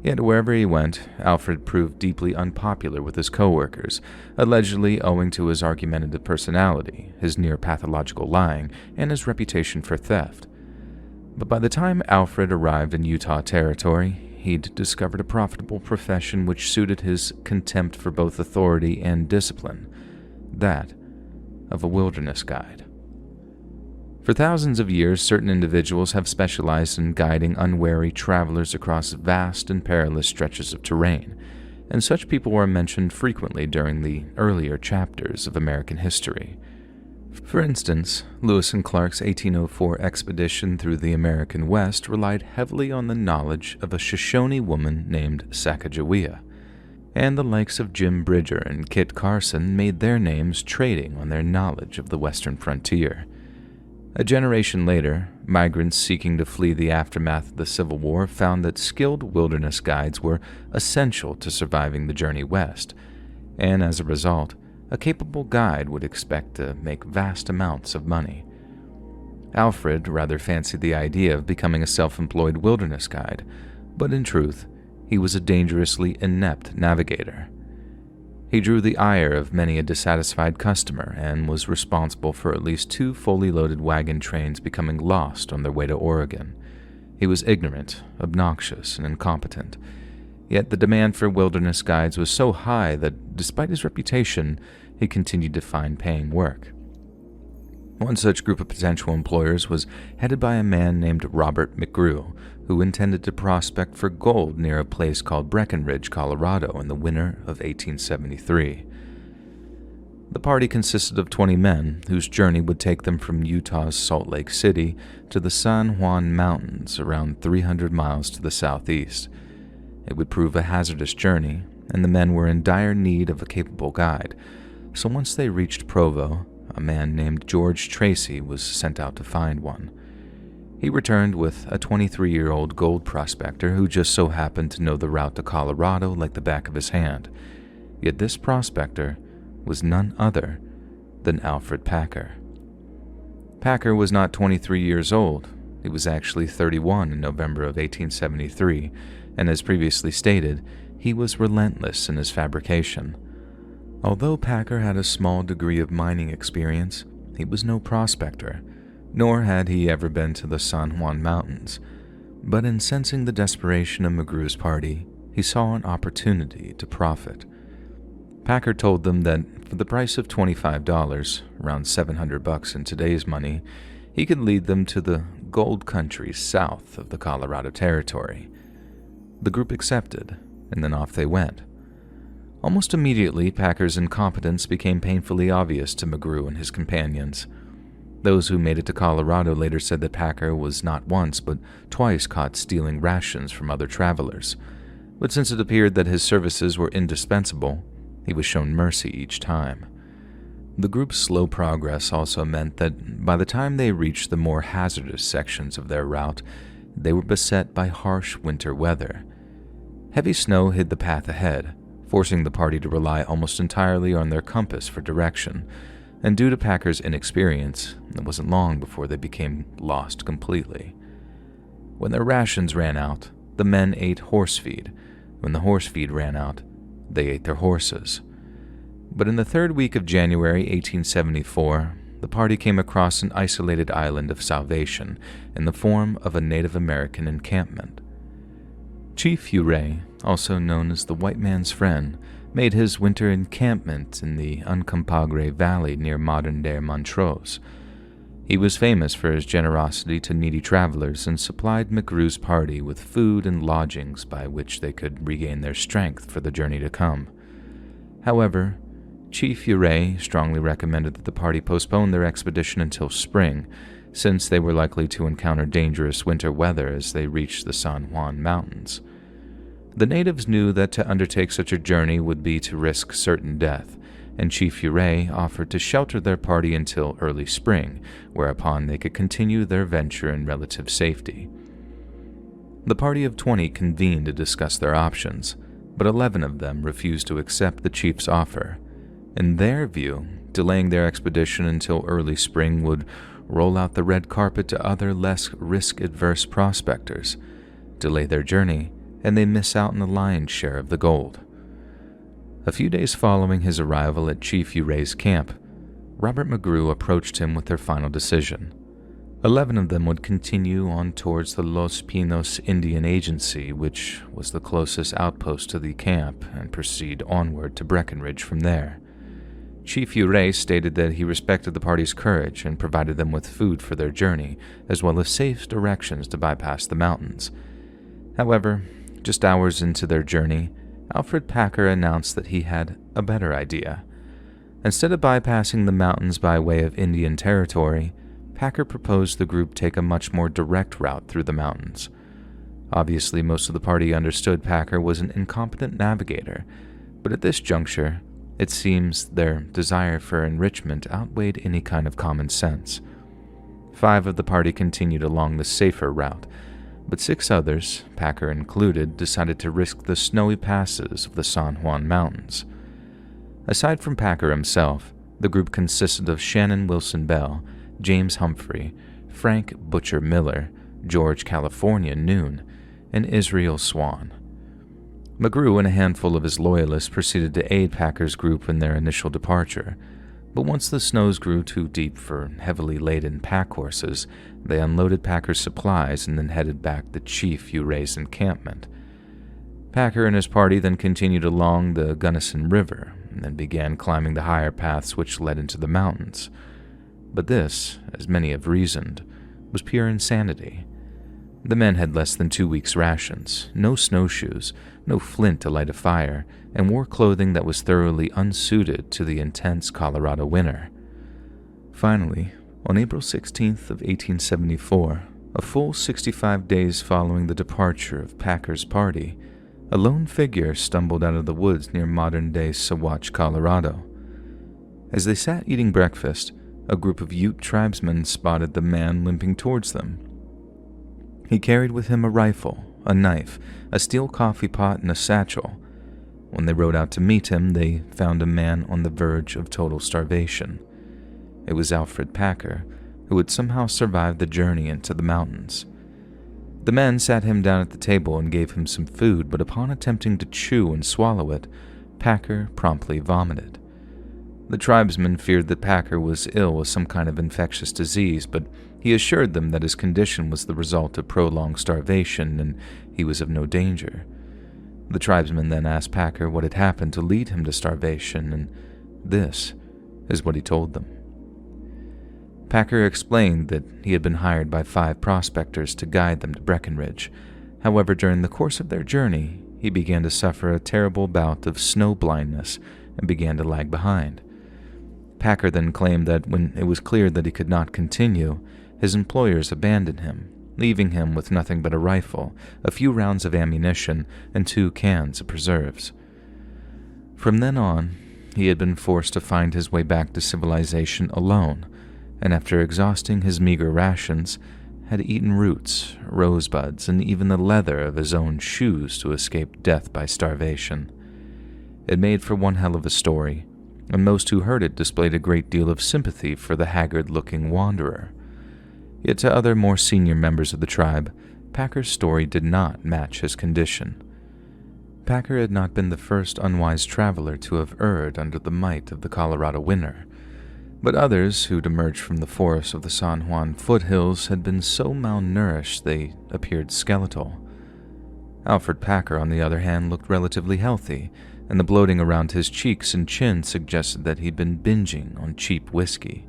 Yet wherever he went, Alfred proved deeply unpopular with his coworkers, allegedly owing to his argumentative personality, his near-pathological lying, and his reputation for theft. But by the time Alfred arrived in Utah Territory, he'd discovered a profitable profession which suited his contempt for both authority and discipline, that of a wilderness guide. For thousands of years, certain individuals have specialized in guiding unwary travelers across vast and perilous stretches of terrain, and such people were mentioned frequently during the earlier chapters of American history. For instance, Lewis and Clark's 1804 expedition through the American West relied heavily on the knowledge of a Shoshone woman named Sacagawea, and the likes of Jim Bridger and Kit Carson made their names trading on their knowledge of the western frontier. A generation later, migrants seeking to flee the aftermath of the Civil War found that skilled wilderness guides were essential to surviving the journey west, and as a result, a capable guide would expect to make vast amounts of money. Alfred rather fancied the idea of becoming a self-employed wilderness guide, but in truth, he was a dangerously inept navigator. He drew the ire of many a dissatisfied customer and was responsible for at least 2 fully loaded wagon trains becoming lost on their way to Oregon. He was ignorant, obnoxious, and incompetent. Yet the demand for wilderness guides was so high that, despite his reputation, he continued to find paying work. One such group of potential employers was headed by a man named Robert McGrew, who intended to prospect for gold near a place called Breckenridge, Colorado, in the winter of 1873. The party consisted of 20 men, whose journey would take them from Utah's Salt Lake City to the San Juan Mountains, around 300 miles to the southeast. It would prove a hazardous journey, and the men were in dire need of a capable guide, so once they reached Provo, a man named George Tracy was sent out to find one. He returned with a 23-year-old gold prospector who just so happened to know the route to Colorado like the back of his hand. Yet this prospector was none other than Alfred Packer. Packer was not 23 years old. He was actually 31 in November of 1873, and as previously stated, he was relentless in his fabrication. Although Packer had a small degree of mining experience, he was no prospector, nor had he ever been to the San Juan Mountains. But in sensing the desperation of McGrew's party, he saw an opportunity to profit. Packer told them that for the price of $25, around $700 in today's money, he could lead them to the gold country south of the Colorado Territory. The group accepted, and then off they went. Almost immediately, Packer's incompetence became painfully obvious to McGrew and his companions. Those who made it to Colorado later said that Packer was not once but twice caught stealing rations from other travelers, but since it appeared that his services were indispensable, he was shown mercy each time. The group's slow progress also meant that by the time they reached the more hazardous sections of their route, they were beset by harsh winter weather. Heavy snow hid the path ahead, forcing the party to rely almost entirely on their compass for direction, and due to Packer's inexperience, it wasn't long before they became lost completely. When their rations ran out, the men ate horse feed. When the horse feed ran out, they ate their horses. But in the 3rd week of January 1874, the party came across an isolated island of salvation in the form of a Native American encampment. Chief Ouray, also known as the White Man's Friend, made his winter encampment in the Uncompahgre Valley near modern-day Montrose. He was famous for his generosity to needy travelers and supplied McGrew's party with food and lodgings by which they could regain their strength for the journey to come. However, Chief Ouray strongly recommended that the party postpone their expedition until spring, since they were likely to encounter dangerous winter weather as they reached the San Juan Mountains. The natives knew that to undertake such a journey would be to risk certain death, and Chief Uray offered to shelter their party until early spring, whereupon they could continue their venture in relative safety. The party of 20 convened to discuss their options, but 11 of them refused to accept the chief's offer. In their view, delaying their expedition until early spring would roll out the red carpet to other less risk-adverse prospectors, delay their journey, and they miss out on the lion's share of the gold. A few days following his arrival at Chief Uray's camp, Robert McGrew approached him with their final decision. 11 of them would continue on towards the Los Pinos Indian Agency, which was the closest outpost to the camp, and proceed onward to Breckenridge from there. Chief Uray stated that he respected the party's courage and provided them with food for their journey, as well as safe directions to bypass the mountains. However, just hours into their journey, Alfred Packer announced that he had a better idea. Instead of bypassing the mountains by way of Indian Territory, Packer proposed the group take a much more direct route through the mountains. Obviously, most of the party understood Packer was an incompetent navigator, but at this juncture, it seems their desire for enrichment outweighed any kind of common sense. 5 of the party continued along the safer route, but 6 others, Packer included, decided to risk the snowy passes of the San Juan Mountains. Aside from Packer himself, the group consisted of Shannon Wilson Bell, James Humphrey, Frank Butcher Miller, George California Noon, and Israel Swan. McGrew and a handful of his loyalists proceeded to aid Packer's group in their initial departure, but once the snows grew too deep for heavily laden pack horses, they unloaded Packer's supplies and then headed back to Chief Uray's encampment. Packer and his party then continued along the Gunnison River and then began climbing the higher paths which led into the mountains. But this, as many have reasoned, was pure insanity. The men had less than 2 weeks' rations, no snowshoes, no flint to light a fire, and wore clothing that was thoroughly unsuited to the intense Colorado winter. Finally, on April 16th of 1874, a full 65 days following the departure of Packer's party, a lone figure stumbled out of the woods near modern-day Saguache, Colorado. As they sat eating breakfast, a group of Ute tribesmen spotted the man limping towards them. He carried with him a rifle, a knife, a steel coffee pot, and a satchel. When they rode out to meet him, they found a man on the verge of total starvation. It was Alfred Packer, who had somehow survived the journey into the mountains. The men sat him down at the table and gave him some food, but upon attempting to chew and swallow it, Packer promptly vomited. The tribesmen feared that Packer was ill with some kind of infectious disease, but he assured them that his condition was the result of prolonged starvation and he was of no danger. The tribesmen then asked Packer what had happened to lead him to starvation, and this is what he told them. Packer explained that he had been hired by 5 prospectors to guide them to Breckenridge. However, during the course of their journey, he began to suffer a terrible bout of snow blindness and began to lag behind. Packer then claimed that when it was clear that he could not continue, his employers abandoned him, leaving him with nothing but a rifle, a few rounds of ammunition, and 2 cans of preserves. From then on, he had been forced to find his way back to civilization alone, and after exhausting his meager rations, had eaten roots, rosebuds, and even the leather of his own shoes to escape death by starvation. It made for one hell of a story, and most who heard it displayed a great deal of sympathy for the haggard-looking wanderer. Yet to other more senior members of the tribe, Packer's story did not match his condition. Packer had not been the first unwise traveler to have erred under the might of the Colorado winter, but others who'd emerged from the forests of the San Juan foothills had been so malnourished they appeared skeletal. Alfred Packer, on the other hand, looked relatively healthy, and the bloating around his cheeks and chin suggested that he'd been binging on cheap whiskey.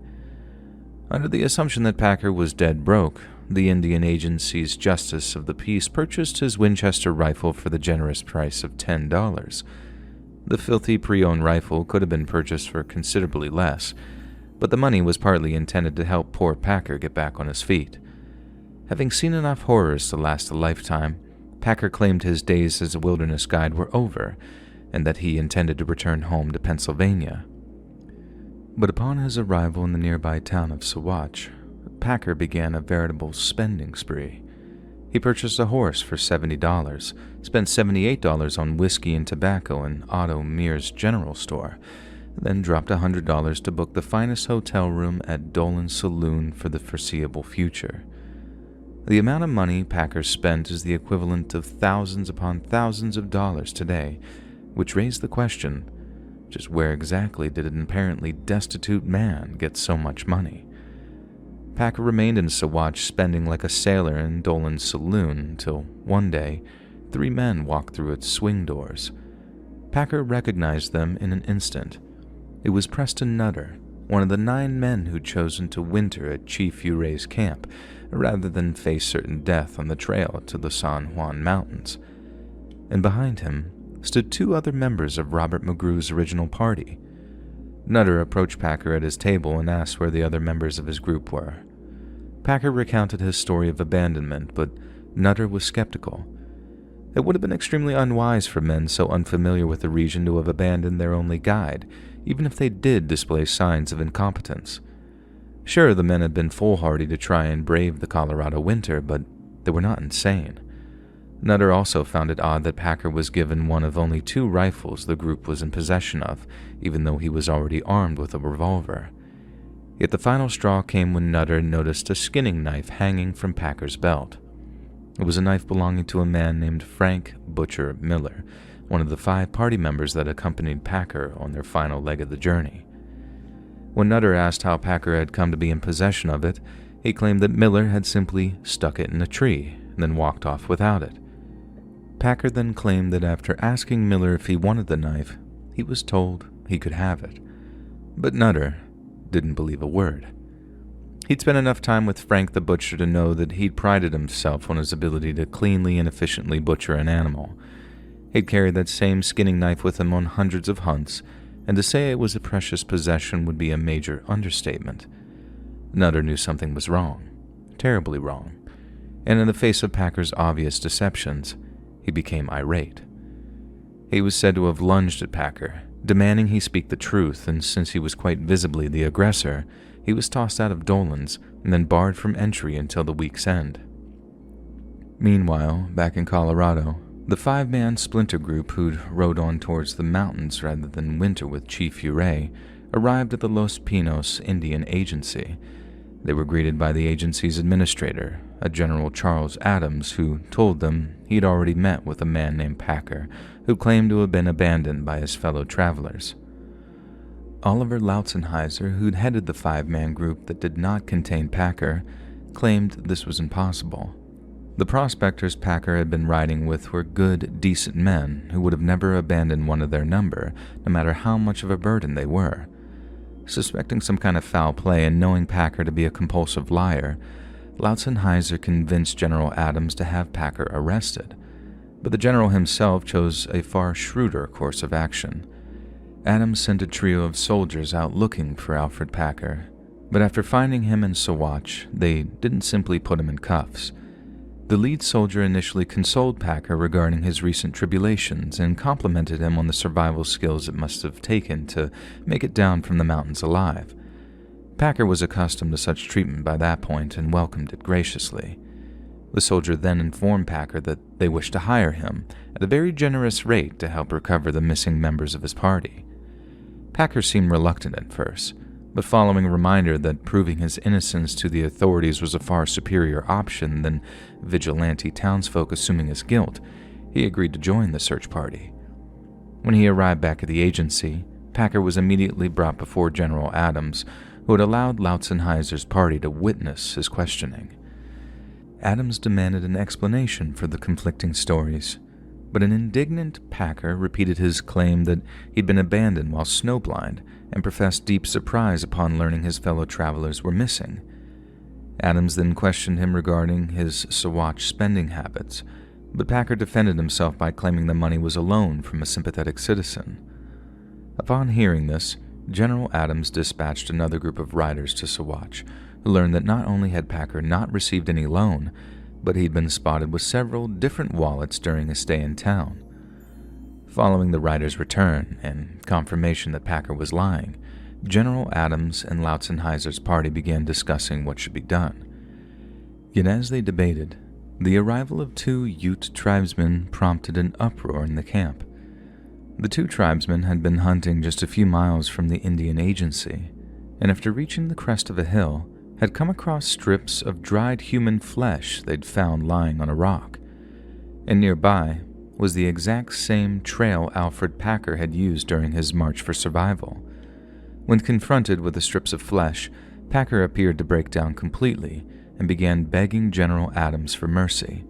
Under the assumption that Packer was dead broke, the Indian Agency's Justice of the Peace purchased his Winchester rifle for the generous price of $10. The filthy pre-owned rifle could have been purchased for considerably less, but the money was partly intended to help poor Packer get back on his feet. Having seen enough horrors to last a lifetime, Packer claimed his days as a wilderness guide were over, and that he intended to return home to Pennsylvania. But upon his arrival in the nearby town of Saguache, Packer began a veritable spending spree. He purchased a horse for $70, spent $78 on whiskey and tobacco in Otto Mears General Store, then dropped $100 to book the finest hotel room at Dolan's Saloon for the foreseeable future. The amount of money Packer spent is the equivalent of thousands upon thousands of dollars today, which raised the question, just where exactly did an apparently destitute man get so much money? Packer remained in Saguache spending like a sailor in Dolan's Saloon until one day, 3 men walked through its swing doors. Packer recognized them in an instant. It was Preston Nutter, one of the 9 men who'd chosen to winter at Chief Urey's camp rather than face certain death on the trail to the San Juan Mountains. And behind him stood 2 other members of Robert McGrew's original party. Nutter approached Packer at his table and asked where the other members of his group were. Packer recounted his story of abandonment, but Nutter was skeptical. It would have been extremely unwise for men so unfamiliar with the region to have abandoned their only guide, even if they did display signs of incompetence. Sure, the men had been foolhardy to try and brave the Colorado winter, but they were not insane. Nutter also found it odd that Packer was given one of only 2 rifles the group was in possession of, even though he was already armed with a revolver. Yet the final straw came when Nutter noticed a skinning knife hanging from Packer's belt. It was a knife belonging to a man named Frank Butcher Miller, one of the 5 party members that accompanied Packer on their final leg of the journey. When Nutter asked how Packer had come to be in possession of it, he claimed that Miller had simply stuck it in a tree and then walked off without it. Packer then claimed that after asking Miller if he wanted the knife, he was told he could have it. But Nutter didn't believe a word. He'd spent enough time with Frank the Butcher to know that he'd prided himself on his ability to cleanly and efficiently butcher an animal. He'd carried that same skinning knife with him on hundreds of hunts, and to say it was a precious possession would be a major understatement. Nutter knew something was wrong, terribly wrong, and in the face of Packer's obvious deceptions, he became irate. He was said to have lunged at Packer, demanding he speak the truth, and since he was quite visibly the aggressor, he was tossed out of Dolan's and then barred from entry until the week's end. Meanwhile, back in Colorado, the 5-man splinter group who'd rode on towards the mountains rather than winter with Chief Urey arrived at the Los Pinos Indian Agency. They were greeted by the agency's administrator, a General Charles Adams, who told them he'd already met with a man named Packer, who claimed to have been abandoned by his fellow travelers. Oliver Lautzenheiser, who'd headed the 5-man group that did not contain Packer, claimed this was impossible. The prospectors Packer had been riding with were good, decent men who would have never abandoned one of their number, no matter how much of a burden they were. Suspecting some kind of foul play and knowing Packer to be a compulsive liar, Lautzenheiser convinced General Adams to have Packer arrested, but the general himself chose a far shrewder course of action. Adams sent a trio of soldiers out looking for Alfred Packer, but after finding him in Saguache, they didn't simply put him in cuffs. The lead soldier initially consoled Packer regarding his recent tribulations and complimented him on the survival skills it must have taken to make it down from the mountains alive. Packer was accustomed to such treatment by that point and welcomed it graciously. The soldier then informed Packer that they wished to hire him at a very generous rate to help recover the missing members of his party. Packer seemed reluctant at first, but following a reminder that proving his innocence to the authorities was a far superior option than vigilante townsfolk assuming his guilt, he agreed to join the search party. When he arrived back at the agency, Packer was immediately brought before General Adams, who had allowed Lautzenheiser's party to witness his questioning. Adams demanded an explanation for the conflicting stories, but an indignant Packer repeated his claim that he'd been abandoned while snowblind and professed deep surprise upon learning his fellow travelers were missing. Adams then questioned him regarding his Saguache spending habits, but Packer defended himself by claiming the money was a loan from a sympathetic citizen. Upon hearing this, General Adams dispatched another group of riders to Saguache, who learned that not only had Packer not received any loan, but he'd been spotted with several different wallets during his stay in town. Following the riders' return and confirmation that Packer was lying, General Adams and Lautzenheiser's party began discussing what should be done. Yet as they debated, the arrival of 2 Ute tribesmen prompted an uproar in the camp. The 2 tribesmen had been hunting just a few miles from the Indian Agency, and after reaching the crest of a hill, had come across strips of dried human flesh they'd found lying on a rock. And nearby was the exact same trail Alfred Packer had used during his march for survival. When confronted with the strips of flesh, Packer appeared to break down completely and began begging General Adams for mercy.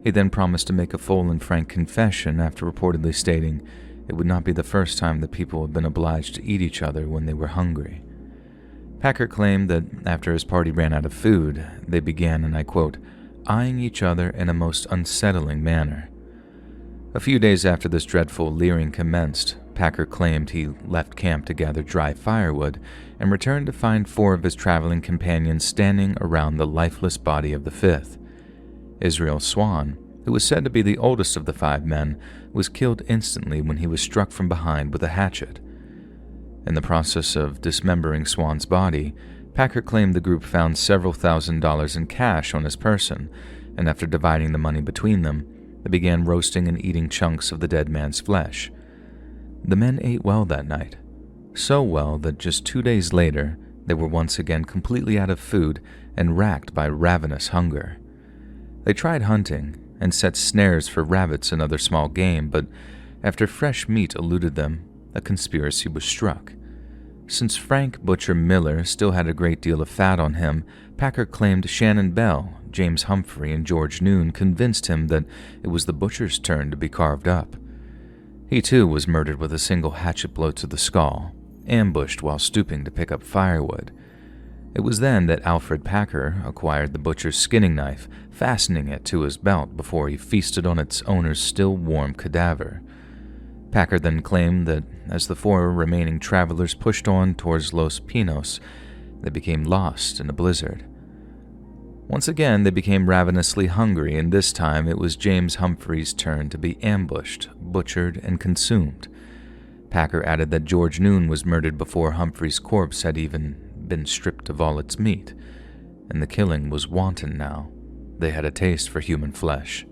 He then promised to make a full and frank confession after reportedly stating it would not be the first time that people had been obliged to eat each other when they were hungry. Packer claimed that after his party ran out of food, they began, and I quote, eyeing each other in a most unsettling manner. A few days after this dreadful leering commenced, Packer claimed he left camp to gather dry firewood and returned to find 4 of his traveling companions standing around the lifeless body of the 5th. Israel Swan, who was said to be the oldest of the 5 men, was killed instantly when he was struck from behind with a hatchet. In the process of dismembering Swan's body, Packer claimed the group found several $1,000s in cash on his person, and after dividing the money between them, they began roasting and eating chunks of the dead man's flesh. The men ate well that night, so well that just 2 days later, they were once again completely out of food and racked by ravenous hunger. They tried hunting and set snares for rabbits and other small game, but after fresh meat eluded them, a conspiracy was struck. Since Frank Butcher Miller still had a great deal of fat on him, Packer claimed Shannon Bell, James Humphrey, and George Noon convinced him that it was the butcher's turn to be carved up. He too was murdered with a single hatchet blow to the skull, ambushed while stooping to pick up firewood. It was then that Alfred Packer acquired the butcher's skinning knife, fastening it to his belt before he feasted on its owner's still warm cadaver. Packer then claimed that as the 4 remaining travelers pushed on towards Los Pinos, they became lost in a blizzard. Once again, they became ravenously hungry, and this time it was James Humphrey's turn to be ambushed, butchered, and consumed. Packer added that George Noon was murdered before Humphrey's corpse had even been stripped of all its meat, and the killing was wanton now. They had a taste for human flesh.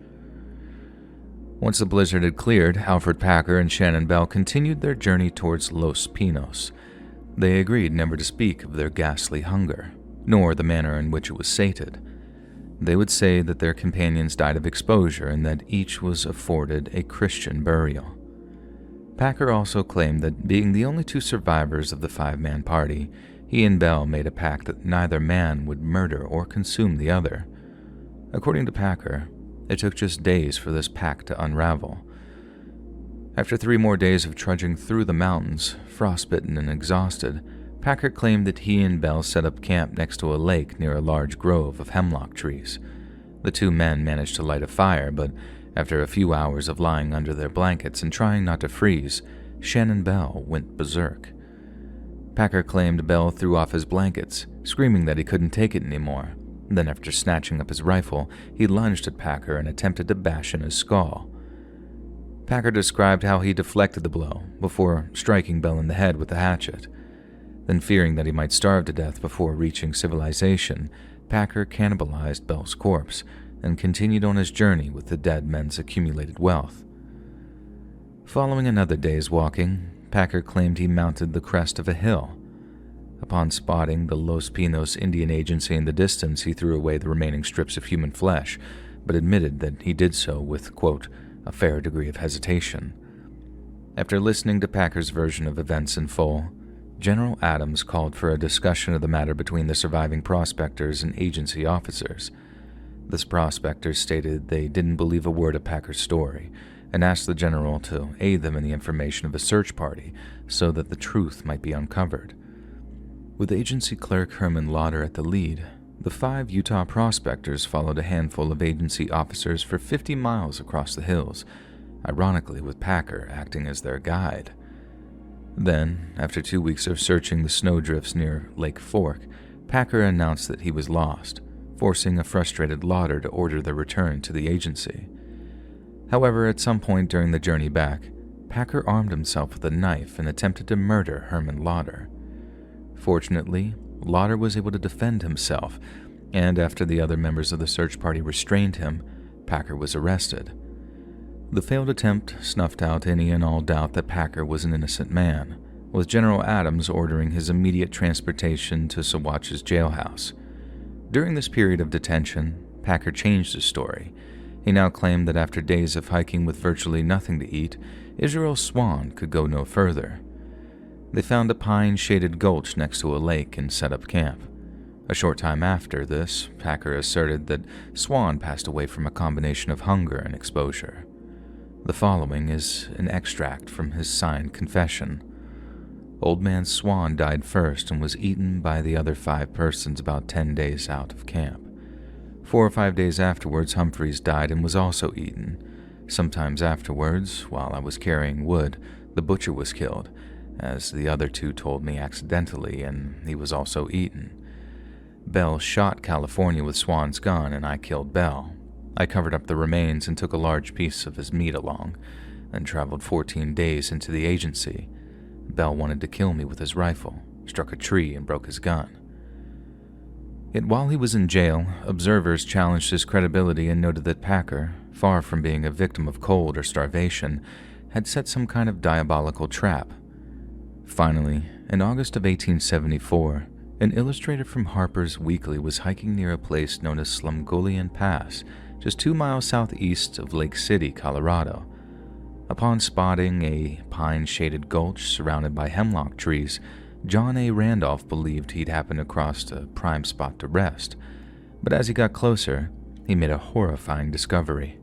Once the blizzard had cleared, Alfred Packer and Shannon Bell continued their journey towards Los Pinos. They agreed never to speak of their ghastly hunger, nor the manner in which it was sated. They would say that their companions died of exposure and that each was afforded a Christian burial. Packer also claimed that being the only 2 survivors of the 5-man party, he and Bell made a pact that neither man would murder or consume the other. According to Packer, it took just days for this pact to unravel. After 3 more days of trudging through the mountains, frostbitten and exhausted, Packer claimed that he and Bell set up camp next to a lake near a large grove of hemlock trees. The 2 men managed to light a fire, but after a few hours of lying under their blankets and trying not to freeze, Shannon Bell went berserk. Packer claimed Bell threw off his blankets, screaming that he couldn't take it anymore. Then, after snatching up his rifle, he lunged at Packer and attempted to bash in his skull. Packer described how he deflected the blow before striking Bell in the head with the hatchet. Then, fearing that he might starve to death before reaching civilization, Packer cannibalized Bell's corpse and continued on his journey with the dead men's accumulated wealth. Following another day's walking, Packer claimed he mounted the crest of a hill. Upon spotting the Los Pinos Indian Agency in the distance, he threw away the remaining strips of human flesh, but admitted that he did so with, quote, a fair degree of hesitation. After listening to Packer's version of events in full, General Adams called for a discussion of the matter between the surviving prospectors and agency officers. The prospectors stated they didn't believe a word of Packer's story, and asked the general to aid them in the information of a search party so that the truth might be uncovered. With agency clerk Herman Lauder at the lead, the 5 Utah prospectors followed a handful of agency officers for 50 miles across the hills, ironically with Packer acting as their guide. Then, after 2 weeks of searching the snowdrifts near Lake Fork, Packer announced that he was lost, forcing a frustrated Lauder to order their return to the agency. However, at some point during the journey back, Packer armed himself with a knife and attempted to murder Herman Lauder. Fortunately, Lauder was able to defend himself, and after the other members of the search party restrained him, Packer was arrested. The failed attempt snuffed out any and all doubt that Packer was an innocent man, with General Adams ordering his immediate transportation to Saguache's jailhouse. During this period of detention, Packer changed his story. He now claimed that after days of hiking with virtually nothing to eat, Israel Swan could go no further. They found a pine-shaded gulch next to a lake and set up camp. A short time after this, Packer asserted that Swan passed away from a combination of hunger and exposure. The following is an extract from his signed confession. Old Man Swan died first and was eaten by the other 5 persons about 10 days out of camp. 4 or 5 days afterwards, Humphreys died and was also eaten. Sometimes afterwards, while I was carrying wood, the butcher was killed, as the other 2 told me accidentally, and he was also eaten. Bell shot California with Swan's gun, and I killed Bell. I covered up the remains and took a large piece of his meat along, then traveled 14 days into the agency. Bell wanted to kill me with his rifle, struck a tree, and broke his gun. Yet while he was in jail, observers challenged his credibility and noted that Packer, far from being a victim of cold or starvation, had set some kind of diabolical trap. Finally, in August of 1874, an illustrator from Harper's Weekly was hiking near a place known as Slumgullion Pass, just 2 miles southeast of Lake City, Colorado. Upon spotting a pine-shaded gulch surrounded by hemlock trees, John A. Randolph believed he'd happened across a prime spot to rest, but as he got closer, he made a horrifying discovery.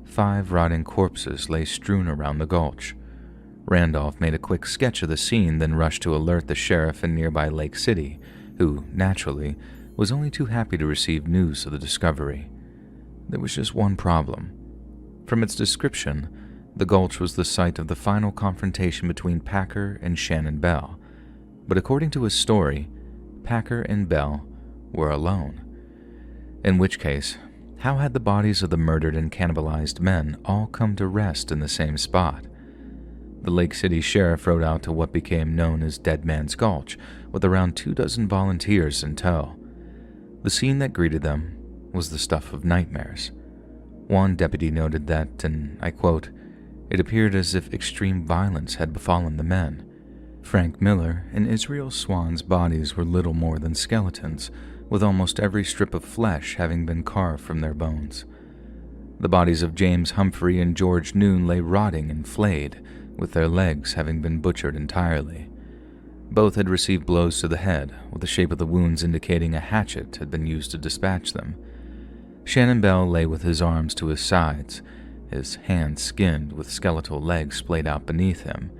5 rotting corpses lay strewn around the gulch. Randolph made a quick sketch of the scene, then rushed to alert the sheriff in nearby Lake City, who, naturally, was only too happy to receive news of the discovery. There was just one problem. From its description, the gulch was the site of the final confrontation between Packer and Shannon Bell, but according to his story, Packer and Bell were alone. In which case, how had the bodies of the murdered and cannibalized men all come to rest in the same spot? The Lake City sheriff rode out to what became known as Dead Man's Gulch, with around 24 volunteers in tow. The scene that greeted them was the stuff of nightmares. One deputy noted that, and I quote, "It appeared as if extreme violence had befallen the men. Frank Miller and Israel Swan's bodies were little more than skeletons, with almost every strip of flesh having been carved from their bones. The bodies of James Humphrey and George Noon lay rotting and flayed, with their legs having been butchered entirely. Both had received blows to the head, with the shape of the wounds indicating a hatchet had been used to dispatch them. Shannon Bell lay with his arms to his sides, his hands skinned with skeletal legs splayed out beneath him.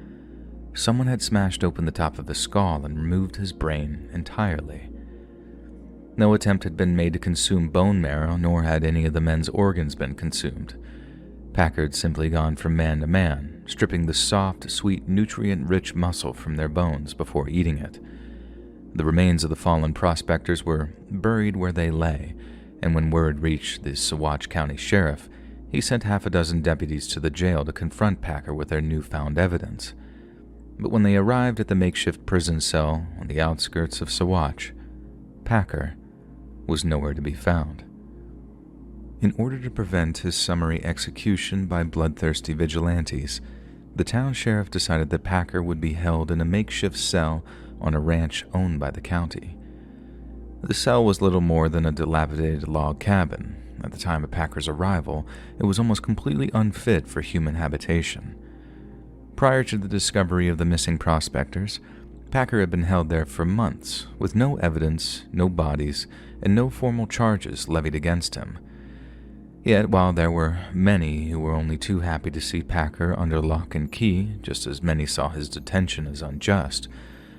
Someone had smashed open the top of his skull and removed his brain entirely. No attempt had been made to consume bone marrow, nor had any of the men's organs been consumed. Packer had simply gone from man to man, stripping the soft, sweet, nutrient-rich muscle from their bones before eating it. The remains of the fallen prospectors were buried where they lay, and when word reached the Saguache County Sheriff, he sent 6 deputies to the jail to confront Packer with their newfound evidence. But when they arrived at the makeshift prison cell on the outskirts of Saguache, Packer was nowhere to be found. In order to prevent his summary execution by bloodthirsty vigilantes, the town sheriff decided that Packer would be held in a makeshift cell on a ranch owned by the county. The cell was little more than a dilapidated log cabin. At the time of Packer's arrival, it was almost completely unfit for human habitation. Prior to the discovery of the missing prospectors, Packer had been held there for months, with no evidence, no bodies, and no formal charges levied against him. Yet, while there were many who were only too happy to see Packer under lock and key, just as many saw his detention as unjust,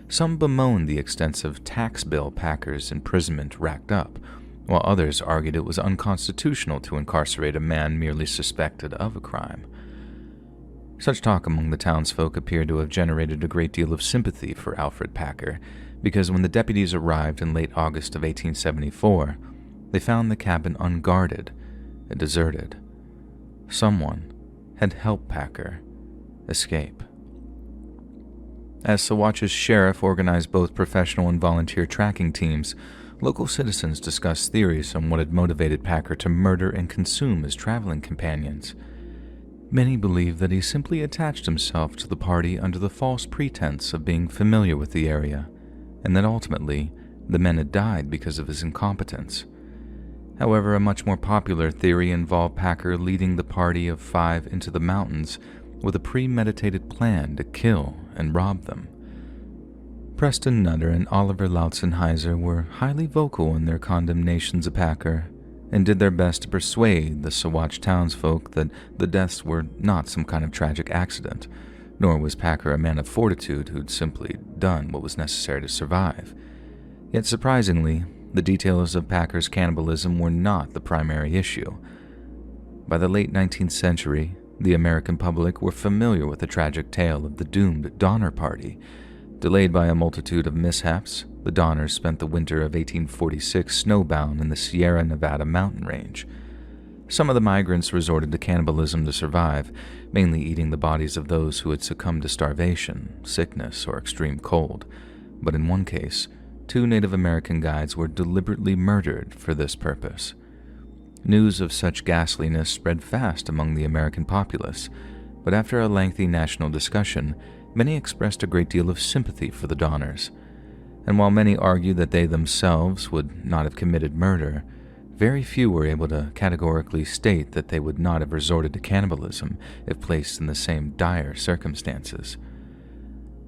some bemoaned the extensive tax bill Packer's imprisonment racked up, while others argued it was unconstitutional to incarcerate a man merely suspected of a crime. Such talk among the townsfolk appeared to have generated a great deal of sympathy for Alfred Packer, because when the deputies arrived in late August of 1874, they found the cabin unguarded and deserted. Someone had helped Packer escape. As Saguache's sheriff organized both professional and volunteer tracking teams, local citizens discussed theories on what had motivated Packer to murder and consume his traveling companions. Many believed that he simply attached himself to the party under the false pretense of being familiar with the area, and that ultimately the men had died because of his incompetence. However, a much more popular theory involved Packer leading the party of 5 into the mountains with a premeditated plan to kill and rob them. Preston Nutter and Oliver Lautzenheiser were highly vocal in their condemnations of Packer and did their best to persuade the Saguache townsfolk that the deaths were not some kind of tragic accident, nor was Packer a man of fortitude who'd simply done what was necessary to survive. Yet surprisingly, the details of Packer's cannibalism were not the primary issue. By the late 19th century, the American public were familiar with the tragic tale of the doomed Donner Party. Delayed by a multitude of mishaps, the Donners spent the winter of 1846 snowbound in the Sierra Nevada mountain range. Some of the migrants resorted to cannibalism to survive, mainly eating the bodies of those who had succumbed to starvation, sickness, or extreme cold. But in one case, 2 Native American guides were deliberately murdered for this purpose. News of such ghastliness spread fast among the American populace, but after a lengthy national discussion, many expressed a great deal of sympathy for the Donners. And while many argued that they themselves would not have committed murder, very few were able to categorically state that they would not have resorted to cannibalism if placed in the same dire circumstances.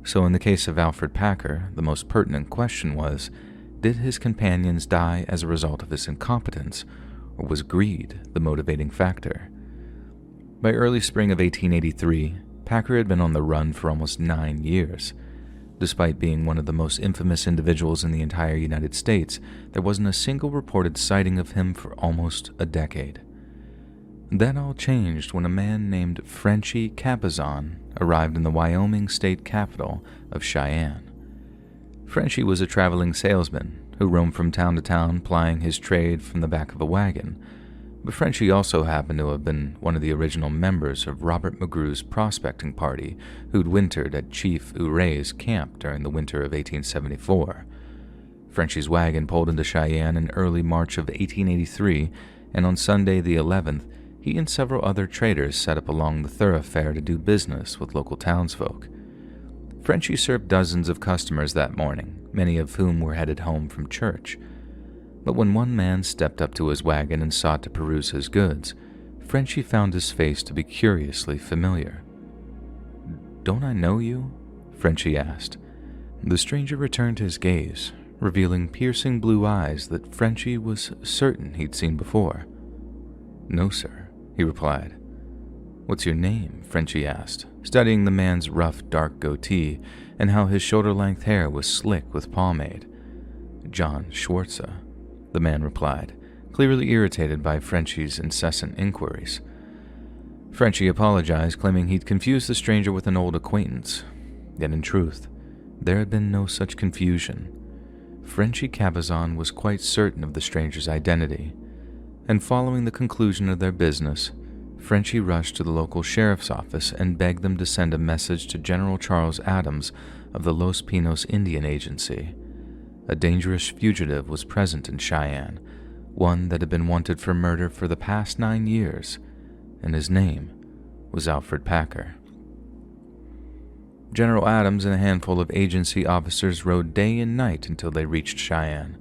So in the case of Alfred Packer, the most pertinent question was, did his companions die as a result of his incompetence, or was greed the motivating factor? By early spring of 1883, Packer had been on the run for almost 9 years. Despite being one of the most infamous individuals in the entire United States, there wasn't a single reported sighting of him for almost a decade. That all changed when a man named Frenchy Cabazon arrived in the Wyoming state capital of Cheyenne. Frenchy was a traveling salesman who roamed from town to town plying his trade from the back of a wagon, but Frenchy also happened to have been one of the original members of Robert McGrew's prospecting party who'd wintered at Chief Ouray's camp during the winter of 1874. Frenchy's wagon pulled into Cheyenne in early March of 1883, and on Sunday the 11th, he and several other traders set up along the thoroughfare to do business with local townsfolk. Frenchy served dozens of customers that morning, many of whom were headed home from church. But when one man stepped up to his wagon and sought to peruse his goods, Frenchy found his face to be curiously familiar. "Don't I know you?" Frenchy asked. The stranger returned his gaze, revealing piercing blue eyes that Frenchy was certain he'd seen before. "No, sir," he replied. "What's your name?" Frenchy asked, studying the man's rough, dark goatee and how his shoulder-length hair was slick with pomade. "John Schwartza," the man replied, clearly irritated by Frenchy's incessant inquiries. Frenchy apologized, claiming he'd confused the stranger with an old acquaintance. Yet in truth, there had been no such confusion. Frenchy Cabazon was quite certain of the stranger's identity, and following the conclusion of their business, Frenchy rushed to the local sheriff's office and begged them to send a message to General Charles Adams of the Los Pinos Indian Agency. A dangerous fugitive was present in Cheyenne, one that had been wanted for murder for the past 9 years, and his name was Alfred Packer. General Adams and a handful of agency officers rode day and night until they reached Cheyenne.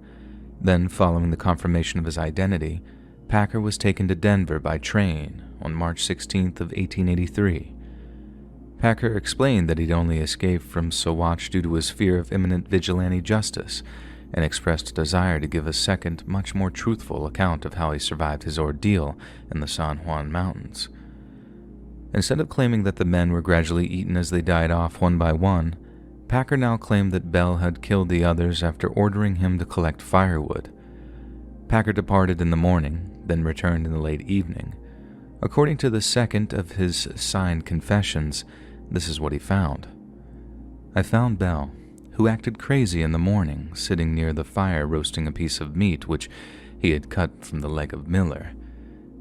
Then, following the confirmation of his identity, Packer was taken to Denver by train on March 16th of 1883. Packer explained that he'd only escaped from Saguache due to his fear of imminent vigilante justice, and expressed a desire to give a second, much more truthful account of how he survived his ordeal in the San Juan Mountains. Instead of claiming that the men were gradually eaten as they died off one by one, Packer now claimed that Bell had killed the others after ordering him to collect firewood. Packer departed in the morning, then returned in the late evening. According to the second of his signed confessions, this is what he found. "I found Bell, who acted crazy in the morning, sitting near the fire roasting a piece of meat which he had cut from the leg of Miller.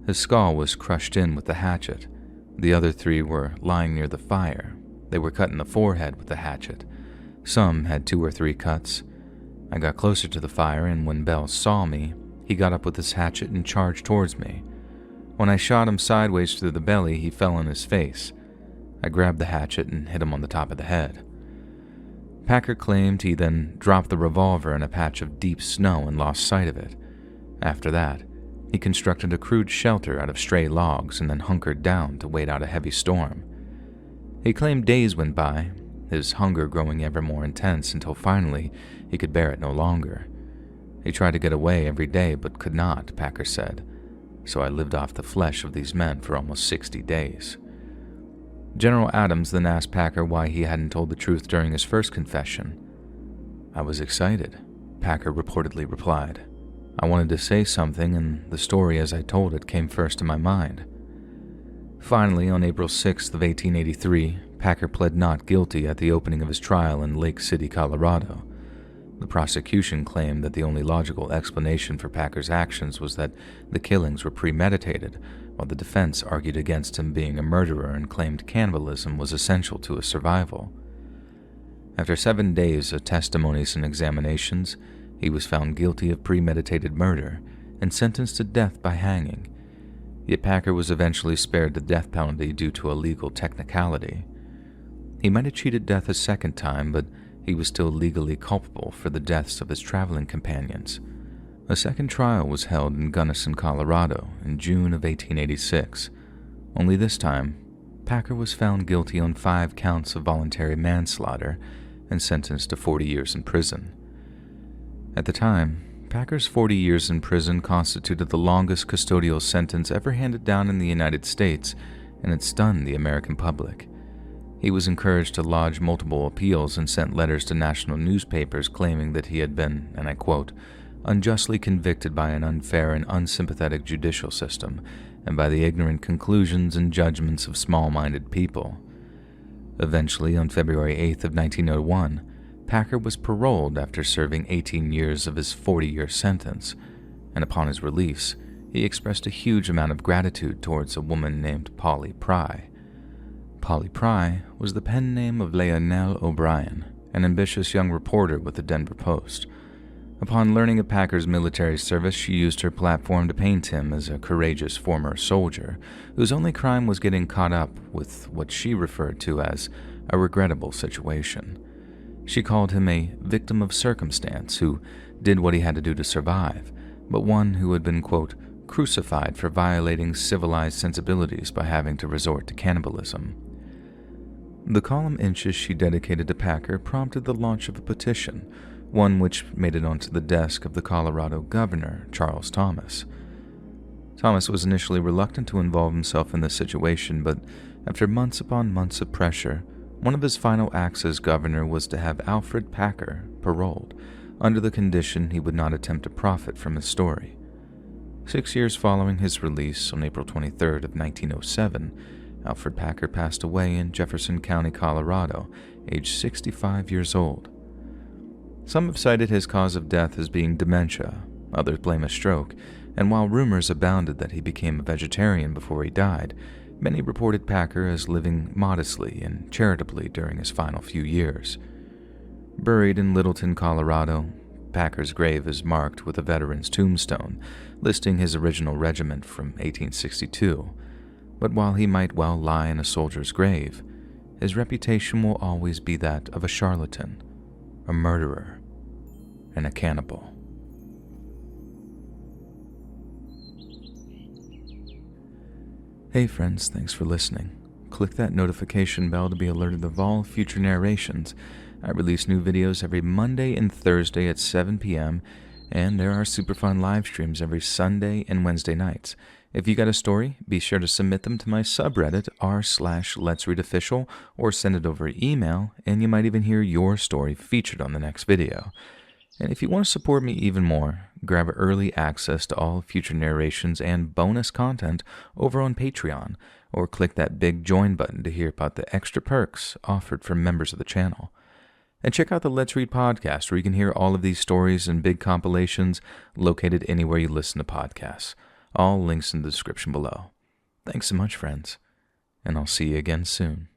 His skull was crushed in with the hatchet. The other 3 were lying near the fire. They were cut in the forehead with the hatchet. Some had 2 or 3 cuts. I got closer to the fire, and when Bell saw me, he got up with his hatchet and charged towards me. When I shot him sideways through the belly, he fell on his face. I grabbed the hatchet and hit him on the top of the head. Packer claimed he then dropped the revolver in a patch of deep snow and lost sight of it. After that, he constructed a crude shelter out of stray logs and then hunkered down to wait out a heavy storm. He claimed days went by, his hunger growing ever more intense until finally he could bear it no longer. He tried to get away every day but could not, Packer said, so I lived off the flesh of these men for almost 60 days. General Adams then asked Packer why he hadn't told the truth during his first confession. "I was excited," Packer reportedly replied. "I wanted to say something, and the story as I told it came first in my mind." Finally, on April 6th of 1883, Packer pled not guilty at the opening of his trial in Lake City, Colorado. The prosecution claimed that the only logical explanation for Packer's actions was that the killings were premeditated, while the defense argued against him being a murderer and claimed cannibalism was essential to his survival. After 7 days of testimonies and examinations, he was found guilty of premeditated murder and sentenced to death by hanging. Yet Packer was eventually spared the death penalty due to a legal technicality. He might have cheated death a second time, but he was still legally culpable for the deaths of his traveling companions. A second trial was held in Gunnison, Colorado in June of 1886. Only this time, Packer was found guilty on 5 counts of voluntary manslaughter and sentenced to 40 years in prison. At the time, Packer's 40 years in prison constituted the longest custodial sentence ever handed down in the United States, and it stunned the American public. He was encouraged to lodge multiple appeals and sent letters to national newspapers claiming that he had been, and I quote, unjustly convicted by an unfair and unsympathetic judicial system, and by the ignorant conclusions and judgments of small-minded people. Eventually, on February 8th of 1901, Packer was paroled after serving 18 years of his 40-year sentence, and upon his release, he expressed a huge amount of gratitude towards a woman named Polly Pry. Polly Pry was the pen name of Leonelle O'Brien, an ambitious young reporter with the Denver Post. Upon learning of Packer's military service, she used her platform to paint him as a courageous former soldier whose only crime was getting caught up with what she referred to as a regrettable situation. She called him a victim of circumstance who did what he had to do to survive, but one who had been, quote, crucified for violating civilized sensibilities by having to resort to cannibalism. The column inches she dedicated to Packer prompted the launch of a petition, one which made it onto the desk of the Colorado governor, Charles Thomas. Thomas was initially reluctant to involve himself in this situation, but after months upon months of pressure, one of his final acts as governor was to have Alfred Packer paroled, under the condition he would not attempt to profit from his story. 6 years following his release, on April 23rd of 1907, Alfred Packer passed away in Jefferson County, Colorado, aged 65 years old. Some have cited his cause of death as being dementia, others blame a stroke, and while rumors abounded that he became a vegetarian before he died, many reported Packer as living modestly and charitably during his final few years. Buried in Littleton, Colorado, Packer's grave is marked with a veteran's tombstone, listing his original regiment from 1862. But while he might well lie in a soldier's grave, his reputation will always be that of a charlatan, a murderer, and a cannibal. Hey friends, thanks for listening. Click that notification bell to be alerted of all future narrations. I release new videos every Monday and Thursday at 7 p.m., and there are super fun live streams every Sunday and Wednesday nights. If you got a story, be sure to submit them to my subreddit r/Let'sReadOfficial or send it over email, and you might even hear your story featured on the next video. And if you want to support me even more, grab early access to all future narrations and bonus content over on Patreon, or click that big join button to hear about the extra perks offered for members of the channel. And check out the Let's Read podcast, where you can hear all of these stories and big compilations located anywhere you listen to podcasts. All links in the description below. Thanks so much, friends, and I'll see you again soon.